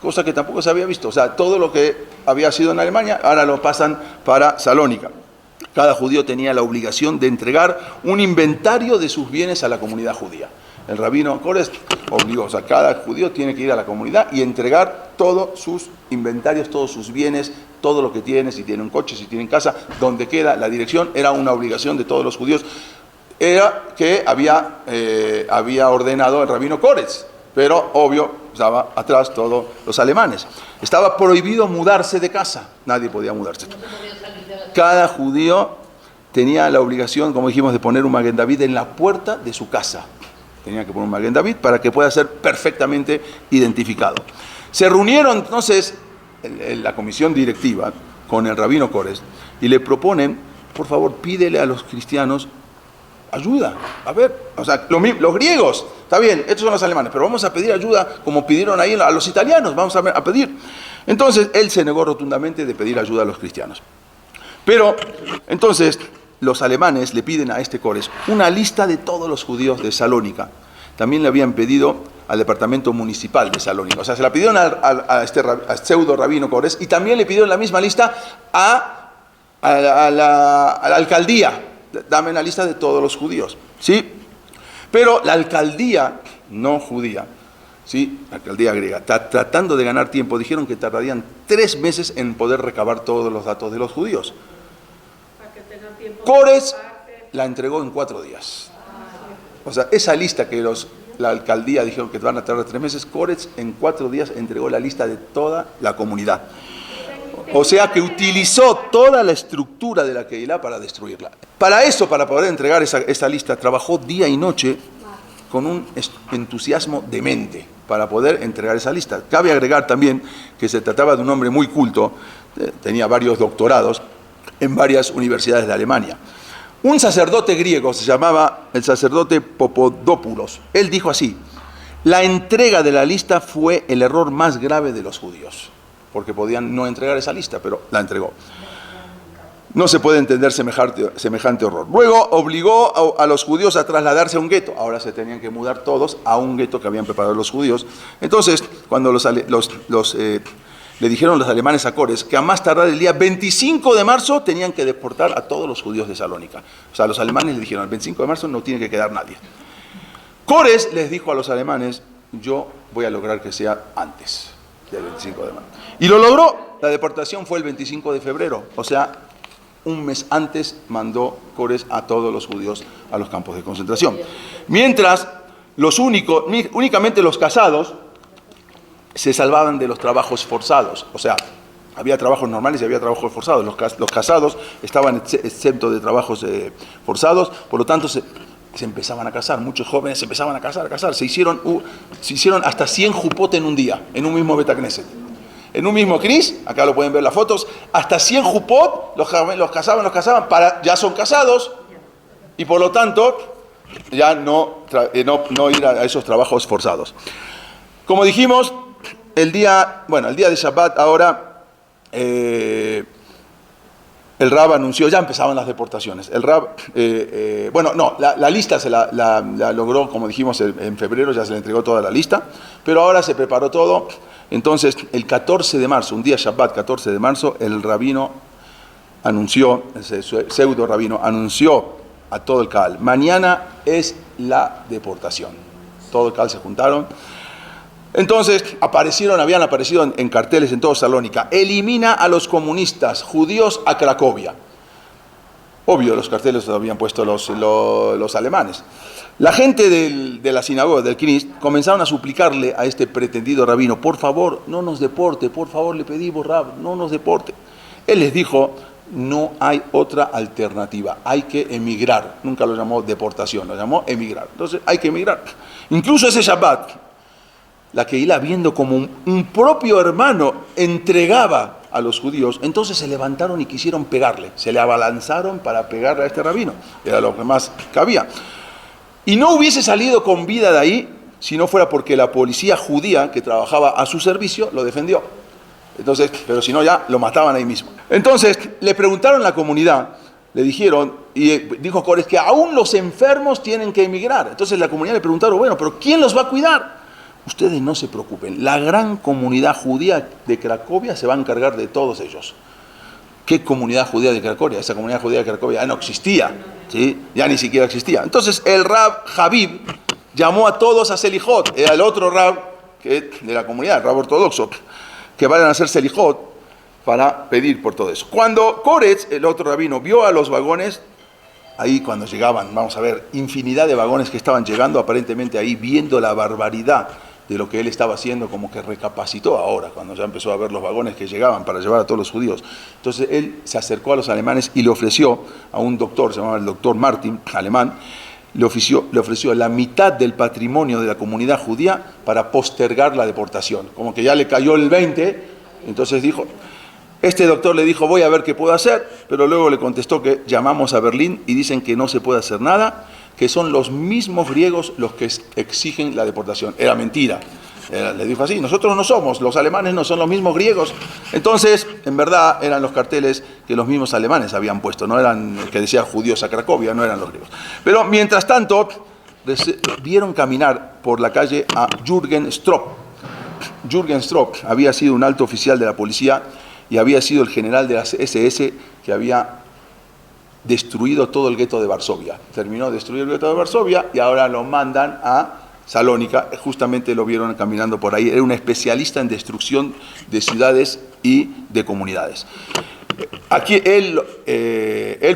cosa que tampoco se había visto. O sea, todo lo que había sido en Alemania, ahora lo pasan para Salónica. Cada judío tenía la obligación de entregar un inventario de sus bienes a la comunidad judía. El rabino Kores obligó, o sea, cada judío tiene que ir a la comunidad y entregar todos sus inventarios, todos sus bienes, todo lo que tiene, si tiene un coche, si tiene casa, donde queda la dirección, era una obligación de todos los judíos. Era que había ordenado el rabino Kores, pero obvio, estaba atrás todos los alemanes. Estaba prohibido mudarse de casa, nadie podía mudarse. Cada judío tenía la obligación, como dijimos, de poner un Maguen David en la puerta de su casa. Tenía que poner un Maguen David para que pueda ser perfectamente identificado. Se reunieron entonces la comisión directiva con el rabino Kores y le proponen, por favor, pídele a los cristianos ayuda. A ver, o sea, los griegos, está bien, estos son los alemanes, pero vamos a pedir ayuda como pidieron ahí a los italianos, vamos a pedir. Entonces, él se negó rotundamente de pedir ayuda a los cristianos. Pero, entonces, los alemanes le piden a este Kores una lista de todos los judíos de Salónica. También le habían pedido al departamento municipal de Salónica. O sea, se la pidieron a pseudo rabino Kores y también le pidieron la misma lista a la alcaldía. Dame la lista de todos los judíos, ¿sí? Pero la alcaldía no judía, ¿sí? La alcaldía griega, tratando de ganar tiempo, dijeron que tardarían 3 meses en poder recabar todos los datos de los judíos. Kores la entregó en 4 días. O sea, esa lista que la alcaldía dijeron que van a tardar 3 meses, Kores en 4 días entregó la lista de toda la comunidad. O sea que utilizó toda la estructura de la Keilah para destruirla. Para eso, para poder entregar esa lista, trabajó día y noche con un entusiasmo demente para poder entregar esa lista. Cabe agregar también que se trataba de un hombre muy culto, tenía varios doctorados en varias universidades de Alemania. Un sacerdote griego, se llamaba el sacerdote Popodópulos, él dijo así: la entrega de la lista fue el error más grave de los judíos, porque podían no entregar esa lista, pero la entregó. No se puede entender semejante horror. Luego obligó a los judíos a trasladarse a un gueto. Ahora se tenían que mudar todos a un gueto que habían preparado los judíos. Entonces, cuando le dijeron los alemanes a Kores que a más tardar el día 25 de marzo tenían que deportar a todos los judíos de Salónica. O sea, los alemanes le dijeron, el 25 de marzo no tiene que quedar nadie. Kores les dijo a los alemanes, yo voy a lograr que sea antes del 25 de marzo. Y lo logró. La deportación fue el 25 de febrero. O sea, un mes antes mandó Kores a todos los judíos a los campos de concentración. Mientras, únicamente los casados se salvaban de los trabajos forzados. O sea, había trabajos normales y había trabajos forzados. Los casados estaban exentos de trabajos forzados, por lo tanto se empezaban a casar. Muchos jóvenes se empezaban a casar. Se hicieron hasta 100 jupot en un día, en un mismo Beit Knesset. En un mismo Cris, acá lo pueden ver las fotos, hasta 100 jupot, los casaban, ya son casados, y por lo tanto, ya no ir a esos trabajos forzados. Como dijimos, el día de Shabbat ahora, el Rab anunció, ya empezaban las deportaciones. El Rab, la lista se la logró, como dijimos, en febrero, ya se le entregó toda la lista, pero ahora se preparó todo. Entonces, el 14 de marzo, un día Shabbat, 14 de marzo, el rabino anunció, el pseudo rabino, anunció a todo el Kahal, mañana es la deportación. Todo el Kahal se juntaron. Entonces, habían aparecido en carteles en toda Salónica, elimina a los comunistas judíos a Cracovia. Obvio, los carteles los habían puesto los alemanes. La gente de la sinagoga, del Knis, comenzaron a suplicarle a este pretendido rabino, por favor, no nos deporte, por favor, le pedimos, Rab, no nos deporte. Él les dijo, no hay otra alternativa, hay que emigrar. Nunca lo llamó deportación, lo llamó emigrar. Entonces, hay que emigrar. Incluso ese Shabbat, la Keilah, viendo como un propio hermano entregaba a los judíos, entonces se levantaron y quisieron pegarle, se le abalanzaron para pegarle a este rabino, era lo que más cabía. Y no hubiese salido con vida de ahí si no fuera porque la policía judía que trabajaba a su servicio lo defendió. Entonces, pero si no ya lo mataban ahí mismo. Entonces le preguntaron a la comunidad, le dijeron, y dijo Kores que aún los enfermos tienen que emigrar. Entonces la comunidad le preguntaron, bueno, pero ¿quién los va a cuidar? Ustedes no se preocupen, la gran comunidad judía de Cracovia se va a encargar de todos ellos. ¿Qué comunidad judía de Cracovia? Esa comunidad judía de Cracovia ya no existía, ¿sí? Ya ni siquiera existía. Entonces el Rab Habib llamó a todos a Selijot, era el otro Rab de la comunidad, el Rab ortodoxo, que vayan a hacer Selijot para pedir por todo eso. Cuando Kores, el otro rabino, vio a los vagones, ahí cuando llegaban, vamos a ver, infinidad de vagones que estaban llegando, aparentemente ahí viendo la barbaridad de lo que él estaba haciendo, como que recapacitó ahora, cuando ya empezó a ver los vagones que llegaban para llevar a todos los judíos. Entonces él se acercó a los alemanes y le ofreció a un doctor, se llamaba el doctor Martin, alemán, le ofreció la mitad del patrimonio de la comunidad judía para postergar la deportación. Como que ya le cayó el 20, entonces dijo, este doctor le dijo, voy a ver qué puedo hacer, pero luego le contestó que llamamos a Berlín y dicen que no se puede hacer nada, que son los mismos griegos los que exigen la deportación. Era mentira. Le dijo así, nosotros no somos, los alemanes no son los mismos griegos. Entonces, en verdad, eran los carteles que los mismos alemanes habían puesto, no eran que decían judíos a Cracovia, no eran los griegos. Pero mientras tanto, vieron caminar por la calle a Jürgen Stroop. Jürgen Stroop había sido un alto oficial de la policía y había sido el general de las SS que había destruido todo el gueto de Varsovia. Terminó de destruir el gueto de Varsovia y ahora lo mandan a Salónica. Justamente lo vieron caminando por ahí. Era un especialista en destrucción de ciudades y de comunidades. Aquí él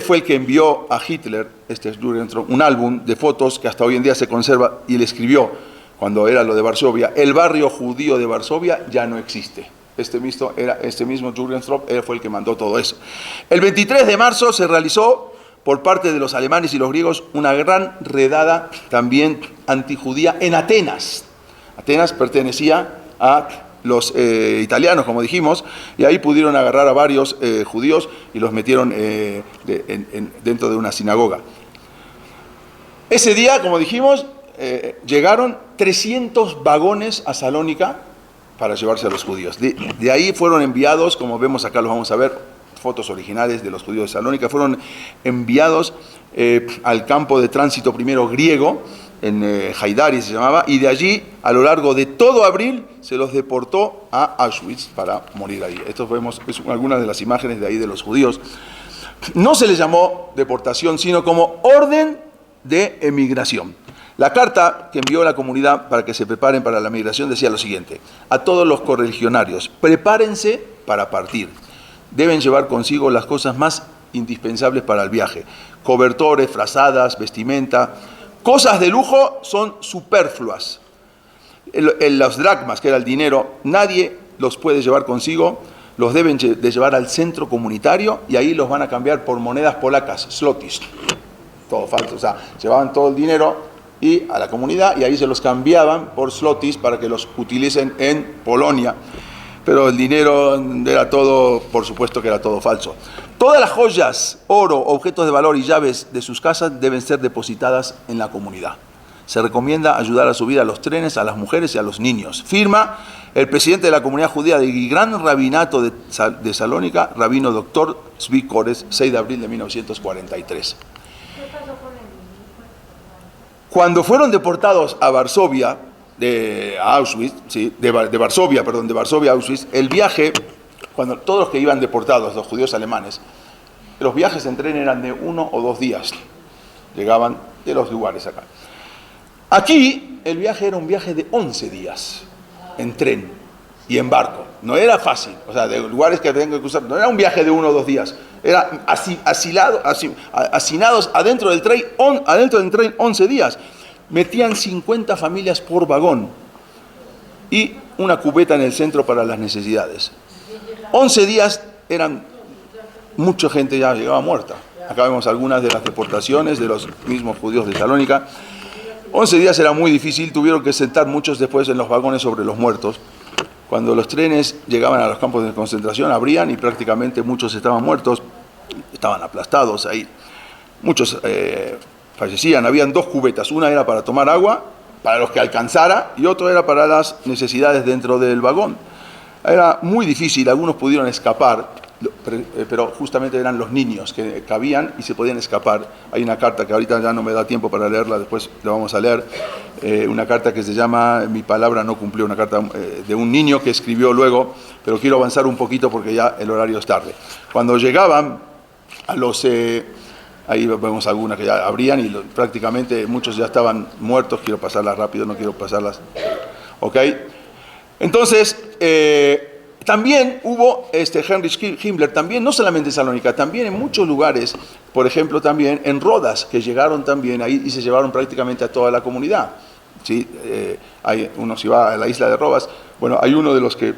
fue el que envió a Hitler, un álbum de fotos que hasta hoy en día se conserva, y le escribió, cuando era lo de Varsovia, el barrio judío de Varsovia ya no existe. este mismo Jürgen Stroop, él fue el que mandó todo eso. El 23 de marzo se realizó por parte de los alemanes y los griegos una gran redada también antijudía en Atenas. Atenas pertenecía a los italianos, como dijimos, y ahí pudieron agarrar a varios judíos y los metieron dentro de una sinagoga. Ese día, como dijimos, llegaron 300 vagones a Salónica para llevarse a los judíos. De ahí fueron enviados, como vemos acá, los vamos a ver, fotos originales de los judíos de Salónica, fueron enviados al campo de tránsito primero griego, en Haidari se llamaba, y de allí, a lo largo de todo abril, se los deportó a Auschwitz para morir ahí. Esto vemos algunas de las imágenes de ahí de los judíos. No se les llamó deportación, sino como orden de emigración. La carta que envió la comunidad para que se preparen para la migración decía lo siguiente: a todos los correligionarios, prepárense para partir. Deben llevar consigo las cosas más indispensables para el viaje: cobertores, frazadas, vestimenta. Cosas de lujo son superfluas. Los dracmas, que era el dinero, nadie los puede llevar consigo, los deben de llevar al centro comunitario y ahí los van a cambiar por monedas polacas, zlotys. Todo falso, o sea, llevaban todo el dinero y a la comunidad y ahí se los cambiaban por zlotys para que los utilicen en Polonia. Pero el dinero era todo, por supuesto que era todo falso. Todas las joyas, oro, objetos de valor y llaves de sus casas deben ser depositadas en la comunidad. Se recomienda ayudar a subir a los trenes a las mujeres y a los niños. Firma el presidente de la comunidad judía del Gran Rabinato de Salónica, rabino doctor Zvi Kores, 6 de abril de 1943. Cuando fueron deportados a Varsovia, de Auschwitz, ¿sí? de Varsovia a Auschwitz, el viaje, cuando todos los que iban deportados, los judíos alemanes, los viajes en tren eran de 1 o 2 días, llegaban de los lugares acá. Aquí el viaje era un viaje de 11 días, en tren y en barco, no era fácil, o sea, de lugares que tenían que cruzar, no era un viaje de 1 o 2 días, era hacinados adentro del tren 11 días. Metían 50 familias por vagón y una cubeta en el centro para las necesidades. 11 días eran mucha gente, ya llegaba muerta. Acá vemos algunas de las deportaciones de los mismos judíos de Salónica. 11 días era muy difícil, tuvieron que sentar muchos después en los vagones sobre los muertos. Cuando los trenes llegaban a los campos de concentración, abrían y prácticamente muchos estaban muertos, estaban aplastados ahí. Muchos fallecían. Habían 2 cubetas, una era para tomar agua, para los que alcanzara, y otra era para las necesidades dentro del vagón. Era muy difícil, algunos pudieron escapar, pero justamente eran los niños que cabían y se podían escapar. Hay una carta que ahorita ya no me da tiempo para leerla, después la vamos a leer, una carta que se llama Mi palabra no cumplió, una carta de un niño que escribió luego, pero quiero avanzar un poquito porque ya el horario es tarde. Cuando llegaban a los... ahí vemos algunas que ya abrían y prácticamente muchos ya estaban muertos. Quiero pasarlas rápido, no quiero pasarlas. ¿Ok? Entonces, también hubo Heinrich Himmler, también, no solamente en Salónica, también en muchos lugares, por ejemplo, también en Rodas, que llegaron también ahí y se llevaron prácticamente a toda la comunidad. ¿Sí? Uno se va a la isla de Rodas. Bueno, hay uno de los que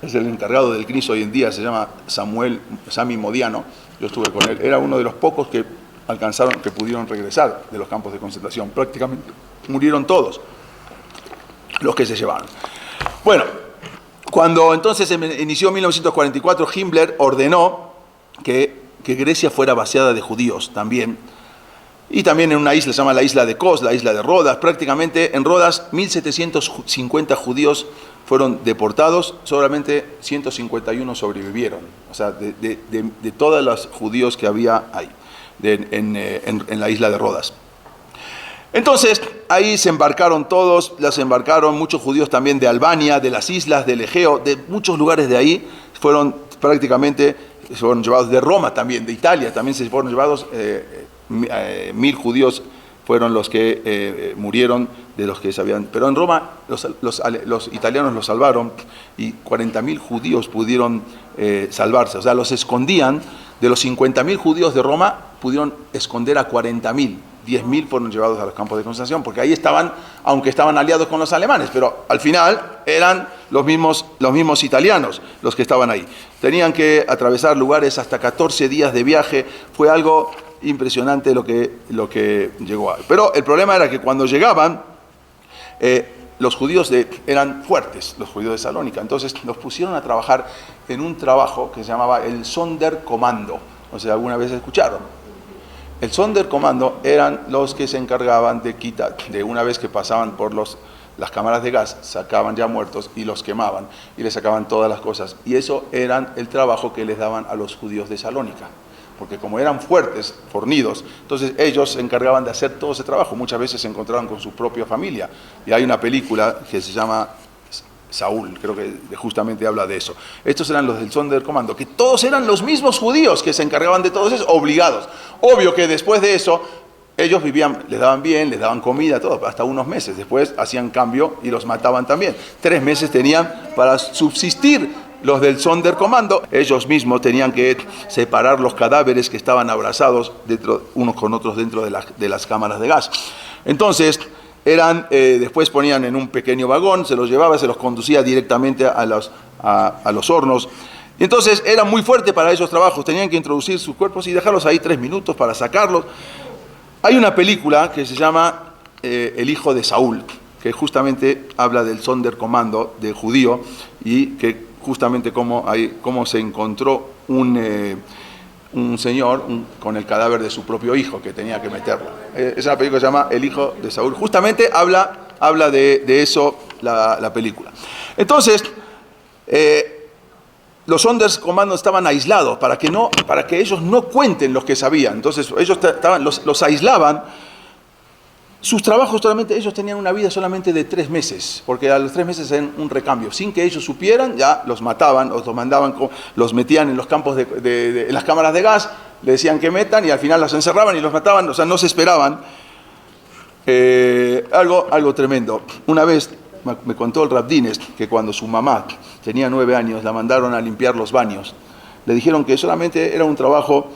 es el encargado del CNIS hoy en día, se llama Sami Modiano. Yo estuve con él, era uno de los pocos que pudieron regresar de los campos de concentración. Prácticamente murieron todos los que se llevaron. Bueno, cuando entonces inició 1944, Himmler ordenó que Grecia fuera vaciada de judíos también. Y también en una isla, se llama la isla de Kos, la isla de Rodas. Prácticamente en Rodas 1.750 judíos fueron deportados, solamente 151 sobrevivieron. O sea, de todos los judíos que había ahí, en la isla de Rodas. Entonces, ahí se embarcaron todos, muchos judíos también de Albania, de las islas, del Egeo, de muchos lugares de ahí, fueron llevados de Roma también, de Italia, también se fueron llevados 1.000 judíos fueron los que murieron de los que sabían. Pero en Roma los italianos los salvaron y 40.000 judíos pudieron salvarse. O sea, los escondían de los 50.000 judíos de Roma, pudieron esconder a 40.000. 10.000 fueron llevados a los campos de concentración, porque ahí estaban, aunque estaban aliados con los alemanes, pero al final eran los mismos italianos los que estaban ahí. Tenían que atravesar lugares hasta 14 días de viaje, fue algo impresionante lo que llegó a. Pero el problema era que cuando llegaban, los judíos eran fuertes, los judíos de Salónica, entonces los pusieron a trabajar en un trabajo que se llamaba el Sonderkommando, no sé si alguna vez escucharon. El Sonderkommando eran los que se encargaban de una vez que pasaban por las cámaras de gas, sacaban ya muertos y los quemaban y les sacaban todas las cosas. Y eso era el trabajo que les daban a los judíos de Salónica, porque como eran fuertes, fornidos, entonces ellos se encargaban de hacer todo ese trabajo. Muchas veces se encontraban con su propia familia. Y hay una película que se llama Saúl, creo que justamente habla de eso. Estos eran los del Sonderkommando, que todos eran los mismos judíos que se encargaban de todos esos, obligados. Obvio que después de eso, ellos vivían, les daban bien, les daban comida, todo, hasta unos meses. Después hacían cambio y los mataban también. 3 meses tenían para subsistir los del Sonderkommando. Ellos mismos tenían que separar los cadáveres que estaban abrazados unos con otros dentro de las cámaras de gas. Entonces, después ponían en un pequeño vagón, se los llevaba, se los conducía directamente a los hornos. Y entonces era muy fuerte para esos trabajos, tenían que introducir sus cuerpos y dejarlos ahí 3 minutos para sacarlos. Hay una película que se llama El hijo de Saúl, que justamente habla del Sonderkommando de judío y que justamente cómo se encontró un señor con el cadáver de su propio hijo que tenía que meterlo. Es una película que se llama El hijo de Saúl. Justamente habla de eso la película. Entonces, los Sonderkommando estaban aislados para que ellos no cuenten lo que sabían. Entonces, ellos los aislaban. Sus trabajos solamente, ellos tenían una vida solamente de 3 meses, porque a los 3 meses hacían un recambio. Sin que ellos supieran, ya los mataban, o los metían en los campos en las cámaras de gas, le decían que metan, y al final los encerraban y los mataban, o sea, no se esperaban. Algo tremendo. Una vez me contó el Rabdines que cuando su mamá tenía 9 años, la mandaron a limpiar los baños. Le dijeron que solamente era un trabajo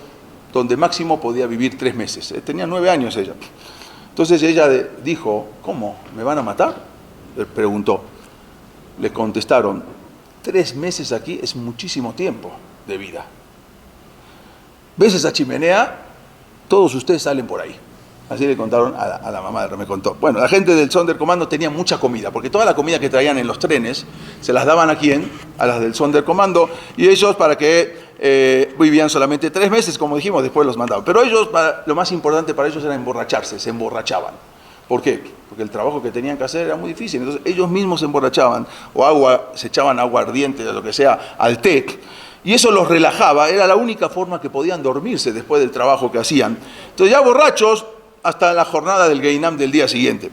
donde máximo podía vivir 3 meses. Tenía 9 años ella. Entonces ella dijo, ¿cómo? ¿Me van a matar? Le preguntó. Le contestaron, 3 meses aquí es muchísimo tiempo de vida. ¿Ves esa chimenea? Todos ustedes salen por ahí. Así le contaron a la mamá, me contó. Bueno, la gente del Sonderkommando tenía mucha comida, porque toda la comida que traían en los trenes se las daban ¿a quién? A las del Sonderkommando, y ellos para que vivían solamente 3 meses, como dijimos, después los mandaban. Pero ellos, lo más importante para ellos era emborracharse, se emborrachaban. ¿Por qué? Porque el trabajo que tenían que hacer era muy difícil. Entonces ellos mismos se emborrachaban, o se echaban agua ardiente, o lo que sea, al té. Y eso los relajaba, era la única forma que podían dormirse después del trabajo que hacían. Entonces ya borrachos, hasta la jornada del Geinam del día siguiente.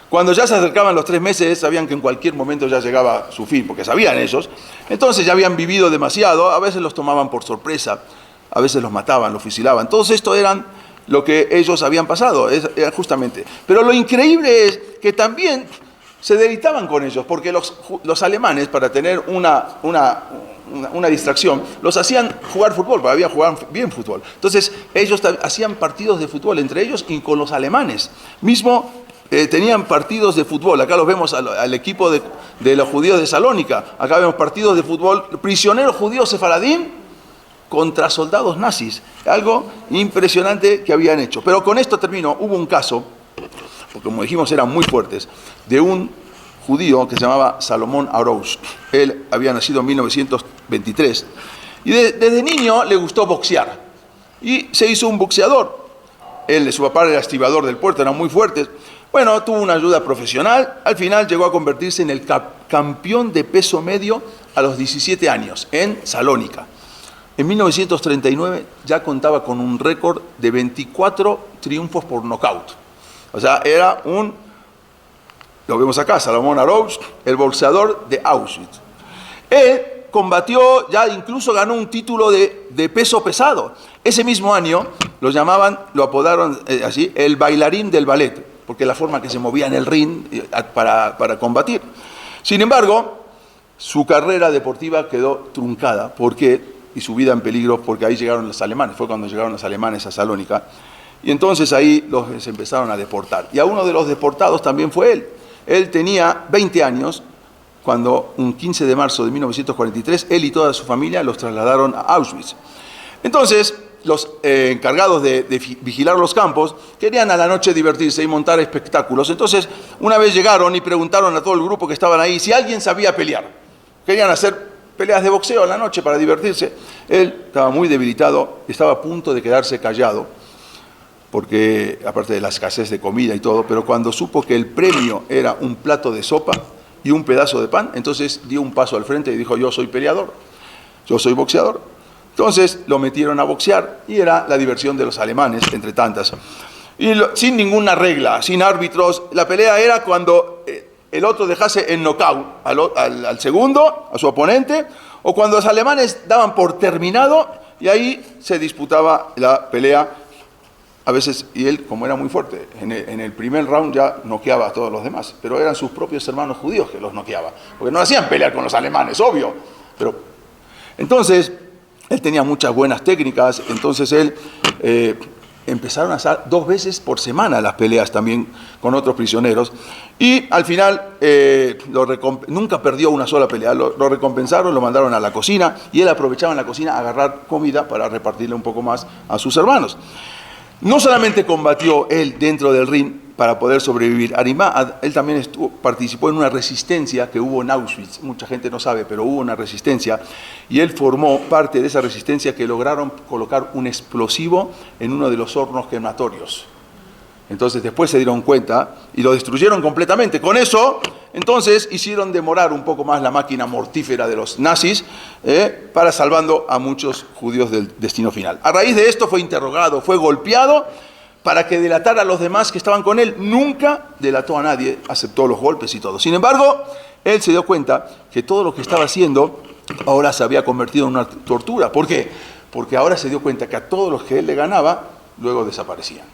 Cuando ya se acercaban los 3 meses, sabían que en cualquier momento ya llegaba su fin, porque sabían ellos. Entonces ya habían vivido demasiado, a veces los tomaban por sorpresa, a veces los mataban, los fusilaban. Todo esto eran lo que ellos habían pasado, era justamente. Pero lo increíble es que también se deleitaban con ellos, porque los alemanes, para tener una distracción, los hacían jugar fútbol, porque jugaban bien fútbol. Entonces ellos hacían partidos de fútbol entre ellos y con los alemanes. Mismo tenían partidos de fútbol. Acá los vemos al equipo de los judíos de Salónica. Acá vemos partidos de fútbol, prisioneros judíos sefaradín contra soldados nazis. Algo impresionante que habían hecho. Pero con esto termino. Hubo un caso, porque como dijimos eran muy fuertes, de un judío que se llamaba Salomón Aroush. Él había nacido en 1923 y desde niño le gustó boxear y se hizo un boxeador. Su papá era estibador del puerto, eran muy fuertes. Bueno, tuvo una ayuda profesional, al final llegó a convertirse en el campeón de peso medio a los 17 años en Salónica. En 1939 ya contaba con un récord de 24 triunfos por nocaut. O sea, era lo vemos acá, Salomón Aroush, el boxeador de Auschwitz. Él combatió, ya incluso ganó un título de peso pesado. Ese mismo año lo apodaron así, el bailarín del ballet, porque la forma que se movía en el ring para combatir. Sin embargo, su carrera deportiva quedó truncada, porque y su vida en peligro porque ahí llegaron los alemanes, fue cuando llegaron los alemanes a Salónica. Y entonces ahí los empezaron a deportar. Y a uno de los deportados también fue él. Él tenía 20 años cuando un 15 de marzo de 1943 él y toda su familia los trasladaron a Auschwitz. Entonces los encargados de vigilar los campos querían a la noche divertirse y montar espectáculos. Entonces una vez llegaron y preguntaron a todo el grupo que estaban ahí si alguien sabía pelear. Querían hacer peleas de boxeo en la noche para divertirse. Él estaba muy debilitado, estaba a punto de quedarse callado, porque aparte de la escasez de comida y todo, pero cuando supo que el premio era un plato de sopa y un pedazo de pan, entonces dio un paso al frente y dijo: yo soy peleador, yo soy boxeador. Entonces lo metieron a boxear y era la diversión de los alemanes, entre tantas. Y sin ninguna regla, sin árbitros, la pelea era cuando el otro dejase en knockout al segundo, a su oponente, o cuando los alemanes daban por terminado y ahí se disputaba la pelea. A veces, y él, como era muy fuerte, en el primer round ya noqueaba a todos los demás, pero eran sus propios hermanos judíos que los noqueaba, porque no hacían pelear con los alemanes, obvio. Pero entonces, él tenía muchas buenas técnicas, entonces él empezaron a hacer 2 veces por semana las peleas también con otros prisioneros, y al final nunca perdió una sola pelea, lo recompensaron, lo mandaron a la cocina, y él aprovechaba en la cocina a agarrar comida para repartirle un poco más a sus hermanos. No solamente combatió él dentro del ring para poder sobrevivir, él también participó en una resistencia que hubo en Auschwitz, mucha gente no sabe, pero hubo una resistencia, y él formó parte de esa resistencia que lograron colocar un explosivo en uno de los hornos crematorios. Entonces después se dieron cuenta y lo destruyeron completamente. Con eso, entonces hicieron demorar un poco más la máquina mortífera de los nazis, para salvando a muchos judíos del destino final. A raíz de esto fue interrogado, fue golpeado para que delatara a los demás que estaban con él. Nunca delató a nadie, aceptó los golpes y todo. Sin embargo, él se dio cuenta que todo lo que estaba haciendo ahora se había convertido en una tortura. ¿Por qué? Porque ahora se dio cuenta que a todos los que él le ganaba, luego desaparecían.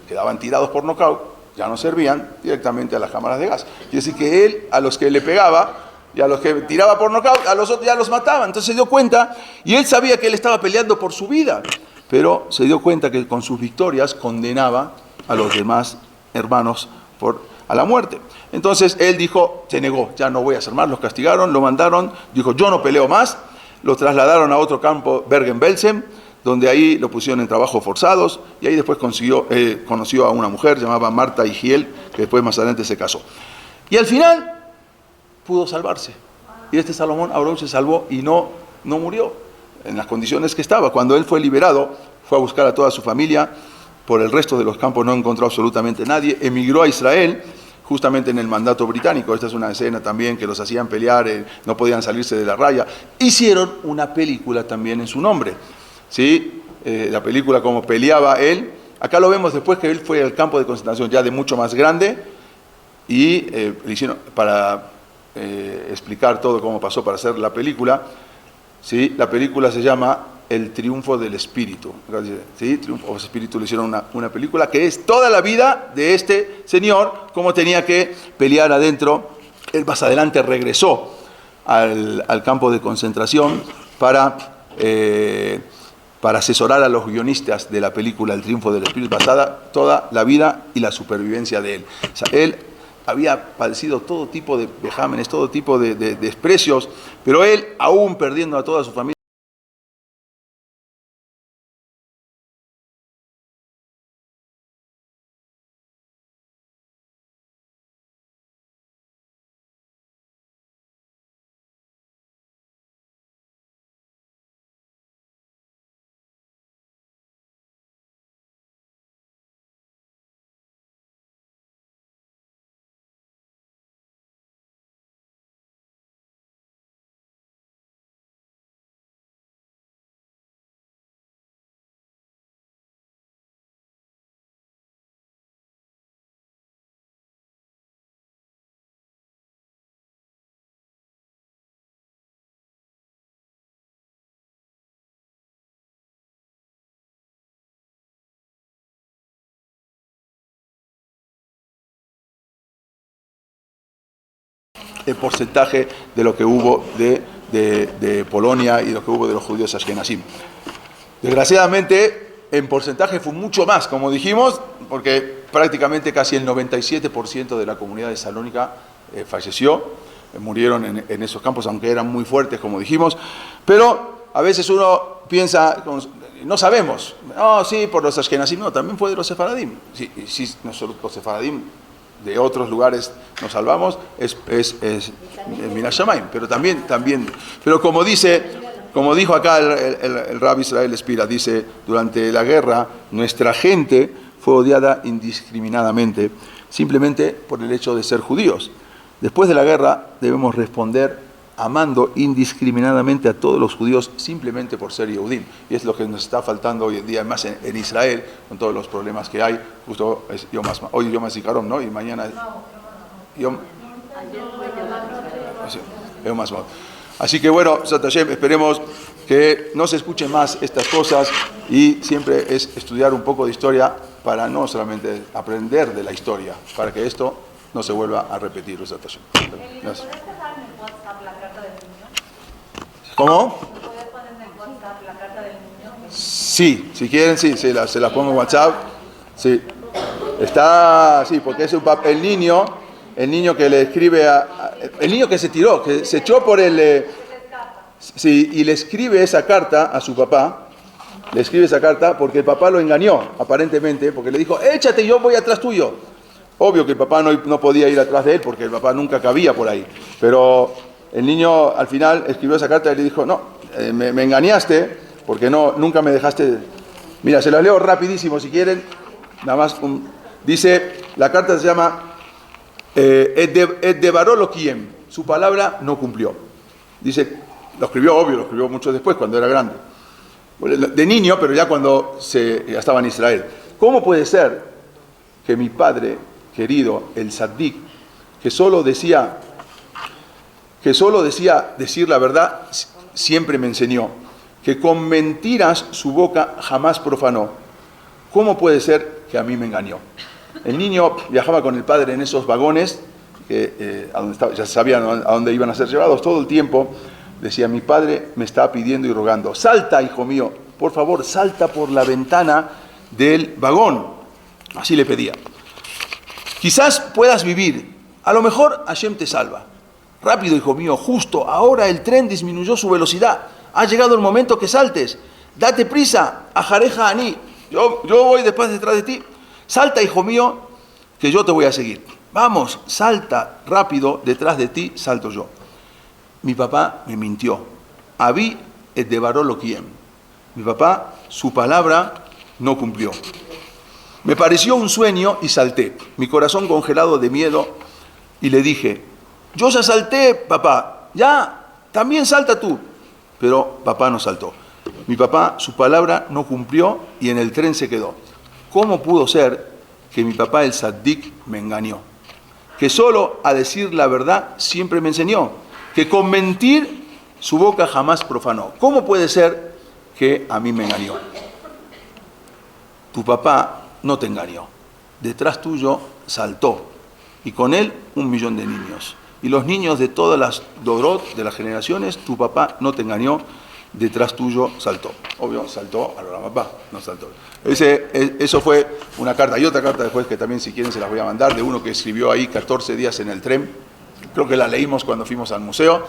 Quedaban tirados por nocaut, ya no servían, directamente a las cámaras de gas. Quiere decir que él, a los que le pegaba y a los que tiraba por nocaut, a los otros ya los mataba. Entonces se dio cuenta, y él sabía que él estaba peleando por su vida, pero se dio cuenta que con sus victorias condenaba a los demás hermanos a la muerte. Entonces él dijo, se negó, ya no voy a hacer más, los castigaron, lo mandaron, dijo, yo no peleo más, lo trasladaron a otro campo, Bergen-Belsen, donde ahí lo pusieron en trabajos forzados, y ahí después conoció a una mujer llamada Marta Igiel, que después más adelante se casó. Y al final pudo salvarse. Y este Salomón Abraham se salvó y no murió en las condiciones que estaba. Cuando él fue liberado, fue a buscar a toda su familia. Por el resto de los campos no encontró absolutamente nadie. Emigró a Israel, justamente en el mandato británico. Esta es una escena también que los hacían pelear, no podían salirse de la raya. Hicieron una película también en su nombre. ¿Sí? La película como peleaba él. Acá lo vemos después que él fue al campo de concentración ya de mucho más grande, y le hicieron para explicar todo cómo pasó para hacer la película. ¿Sí? La película se llama El triunfo del espíritu. ¿Sí? Triunfo del espíritu. Le hicieron una película que es toda la vida de este señor, cómo tenía que pelear adentro. Él más adelante regresó al campo de concentración para asesorar a los guionistas de la película El triunfo del espíritu, basada toda la vida y la supervivencia de él. O sea, él había padecido todo tipo de vejámenes, todo tipo de desprecios, pero él, aún perdiendo a toda su familia, el porcentaje de lo que hubo de de Polonia y lo que hubo de los judíos ashkenazim. Desgraciadamente, en porcentaje fue mucho más, como dijimos, porque prácticamente casi el 97% de la comunidad de Salónica falleció, murieron en esos campos, aunque eran muy fuertes, como dijimos. Pero a veces uno piensa, no sabemos, no, sí, por los ashkenazim, no, también fue de los sefaradim. Sí, no solo los sefaradim, de otros lugares nos salvamos, es Minas Shamayim, pero también, pero como dijo acá el Rabbi Israel Espira, dice, durante la guerra nuestra gente fue odiada indiscriminadamente, simplemente por el hecho de ser judíos. Después de la guerra debemos responder amando indiscriminadamente a todos los judíos simplemente por ser Yehudim. Y es lo que nos está faltando hoy en día, más en Israel, con todos los problemas que hay. Justo es hoy Yom HaZikaron, ¿no? Y mañana Yom HaShmot. Así que bueno, esperemos que no se escuchen más estas cosas y siempre es estudiar un poco de historia para no solamente aprender de la historia, para que esto no se vuelva a repetir. Gracias. ¿Cómo? ¿Puedes poner en el WhatsApp la carta del niño? Sí, si quieren, sí, se la pongo en WhatsApp. Sí. Está, sí, porque es el niño que le escribe el niño que se tiró, que se echó por el... sí, y le escribe esa carta a su papá. Le escribe esa carta porque el papá lo engañó, aparentemente, porque le dijo, échate, yo voy atrás tuyo. Obvio que el papá no podía ir atrás de él porque el papá nunca cabía por ahí. Pero el niño al final escribió esa carta y le dijo, no, me engañaste porque nunca me dejaste. Mira, se la leo rapidísimo si quieren. Nada más, dice, la carta se llama Et devaró lo kiem. Su palabra no cumplió. Dice, lo escribió mucho después, cuando era grande. De niño, pero ya cuando ya estaba en Israel. ¿Cómo puede ser que mi padre querido, el Saddik, que solo decía decir la verdad, siempre me enseñó, que con mentiras su boca jamás profanó? ¿Cómo puede ser que a mí me engañó? El niño viajaba con el padre en esos vagones, ya sabían a dónde iban a ser llevados todo el tiempo. Decía, mi padre me está pidiendo y rogando, salta, hijo mío, por favor, salta por la ventana del vagón. Así le pedía. Quizás puedas vivir, a lo mejor Hashem te salva. Rápido, hijo mío, justo ahora el tren disminuyó su velocidad. Ha llegado el momento que saltes. Date prisa, ajareja aní. Yo voy detrás de ti. Salta, hijo mío, que yo te voy a seguir. Vamos, salta rápido, detrás de ti salto yo. Mi papá me mintió. Abí et devaró lo kiem. Mi papá, su palabra no cumplió. Me pareció un sueño y salté, mi corazón congelado de miedo, y le dije, yo ya salté, papá, ya, también salta tú. Pero papá no saltó. Mi papá, su palabra no cumplió y en el tren se quedó. ¿Cómo pudo ser que mi papá, el Saddik, me engañó? Que solo a decir la verdad siempre me enseñó, que con mentir su boca jamás profanó. ¿Cómo puede ser que a mí me engañó? Tu papá no te engañó. Detrás tuyo saltó y con él 1 millón de niños. Y los niños de todas las Dorot, de las generaciones, tu papá no te engañó, detrás tuyo saltó. Obvio, saltó a la papá, no saltó. Eso fue una carta. Hay otra carta después que también, si quieren, se las voy a mandar, de uno que escribió ahí 14 días en el tren. Creo que la leímos cuando fuimos al museo,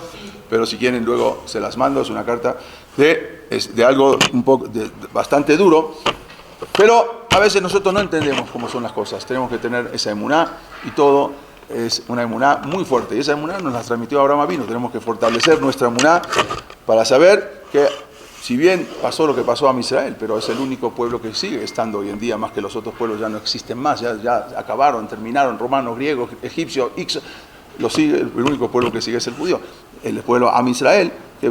pero si quieren luego se las mando. Es una carta de algo bastante duro, pero a veces nosotros no entendemos cómo son las cosas. Tenemos que tener esa emuná y todo. Es una emuná muy fuerte y esa emuná nos la transmitió Abraham Avinu. Tenemos que fortalecer nuestra emuná para saber que, si bien pasó lo que pasó a Israel, pero es el único pueblo que sigue estando hoy en día, más que los otros pueblos ya no existen más, ya acabaron, terminaron, romanos, griegos, egipcios, el único pueblo que sigue es el judío, el pueblo Am Israel, que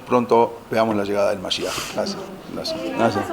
pronto veamos la llegada del Mashiach. Gracias.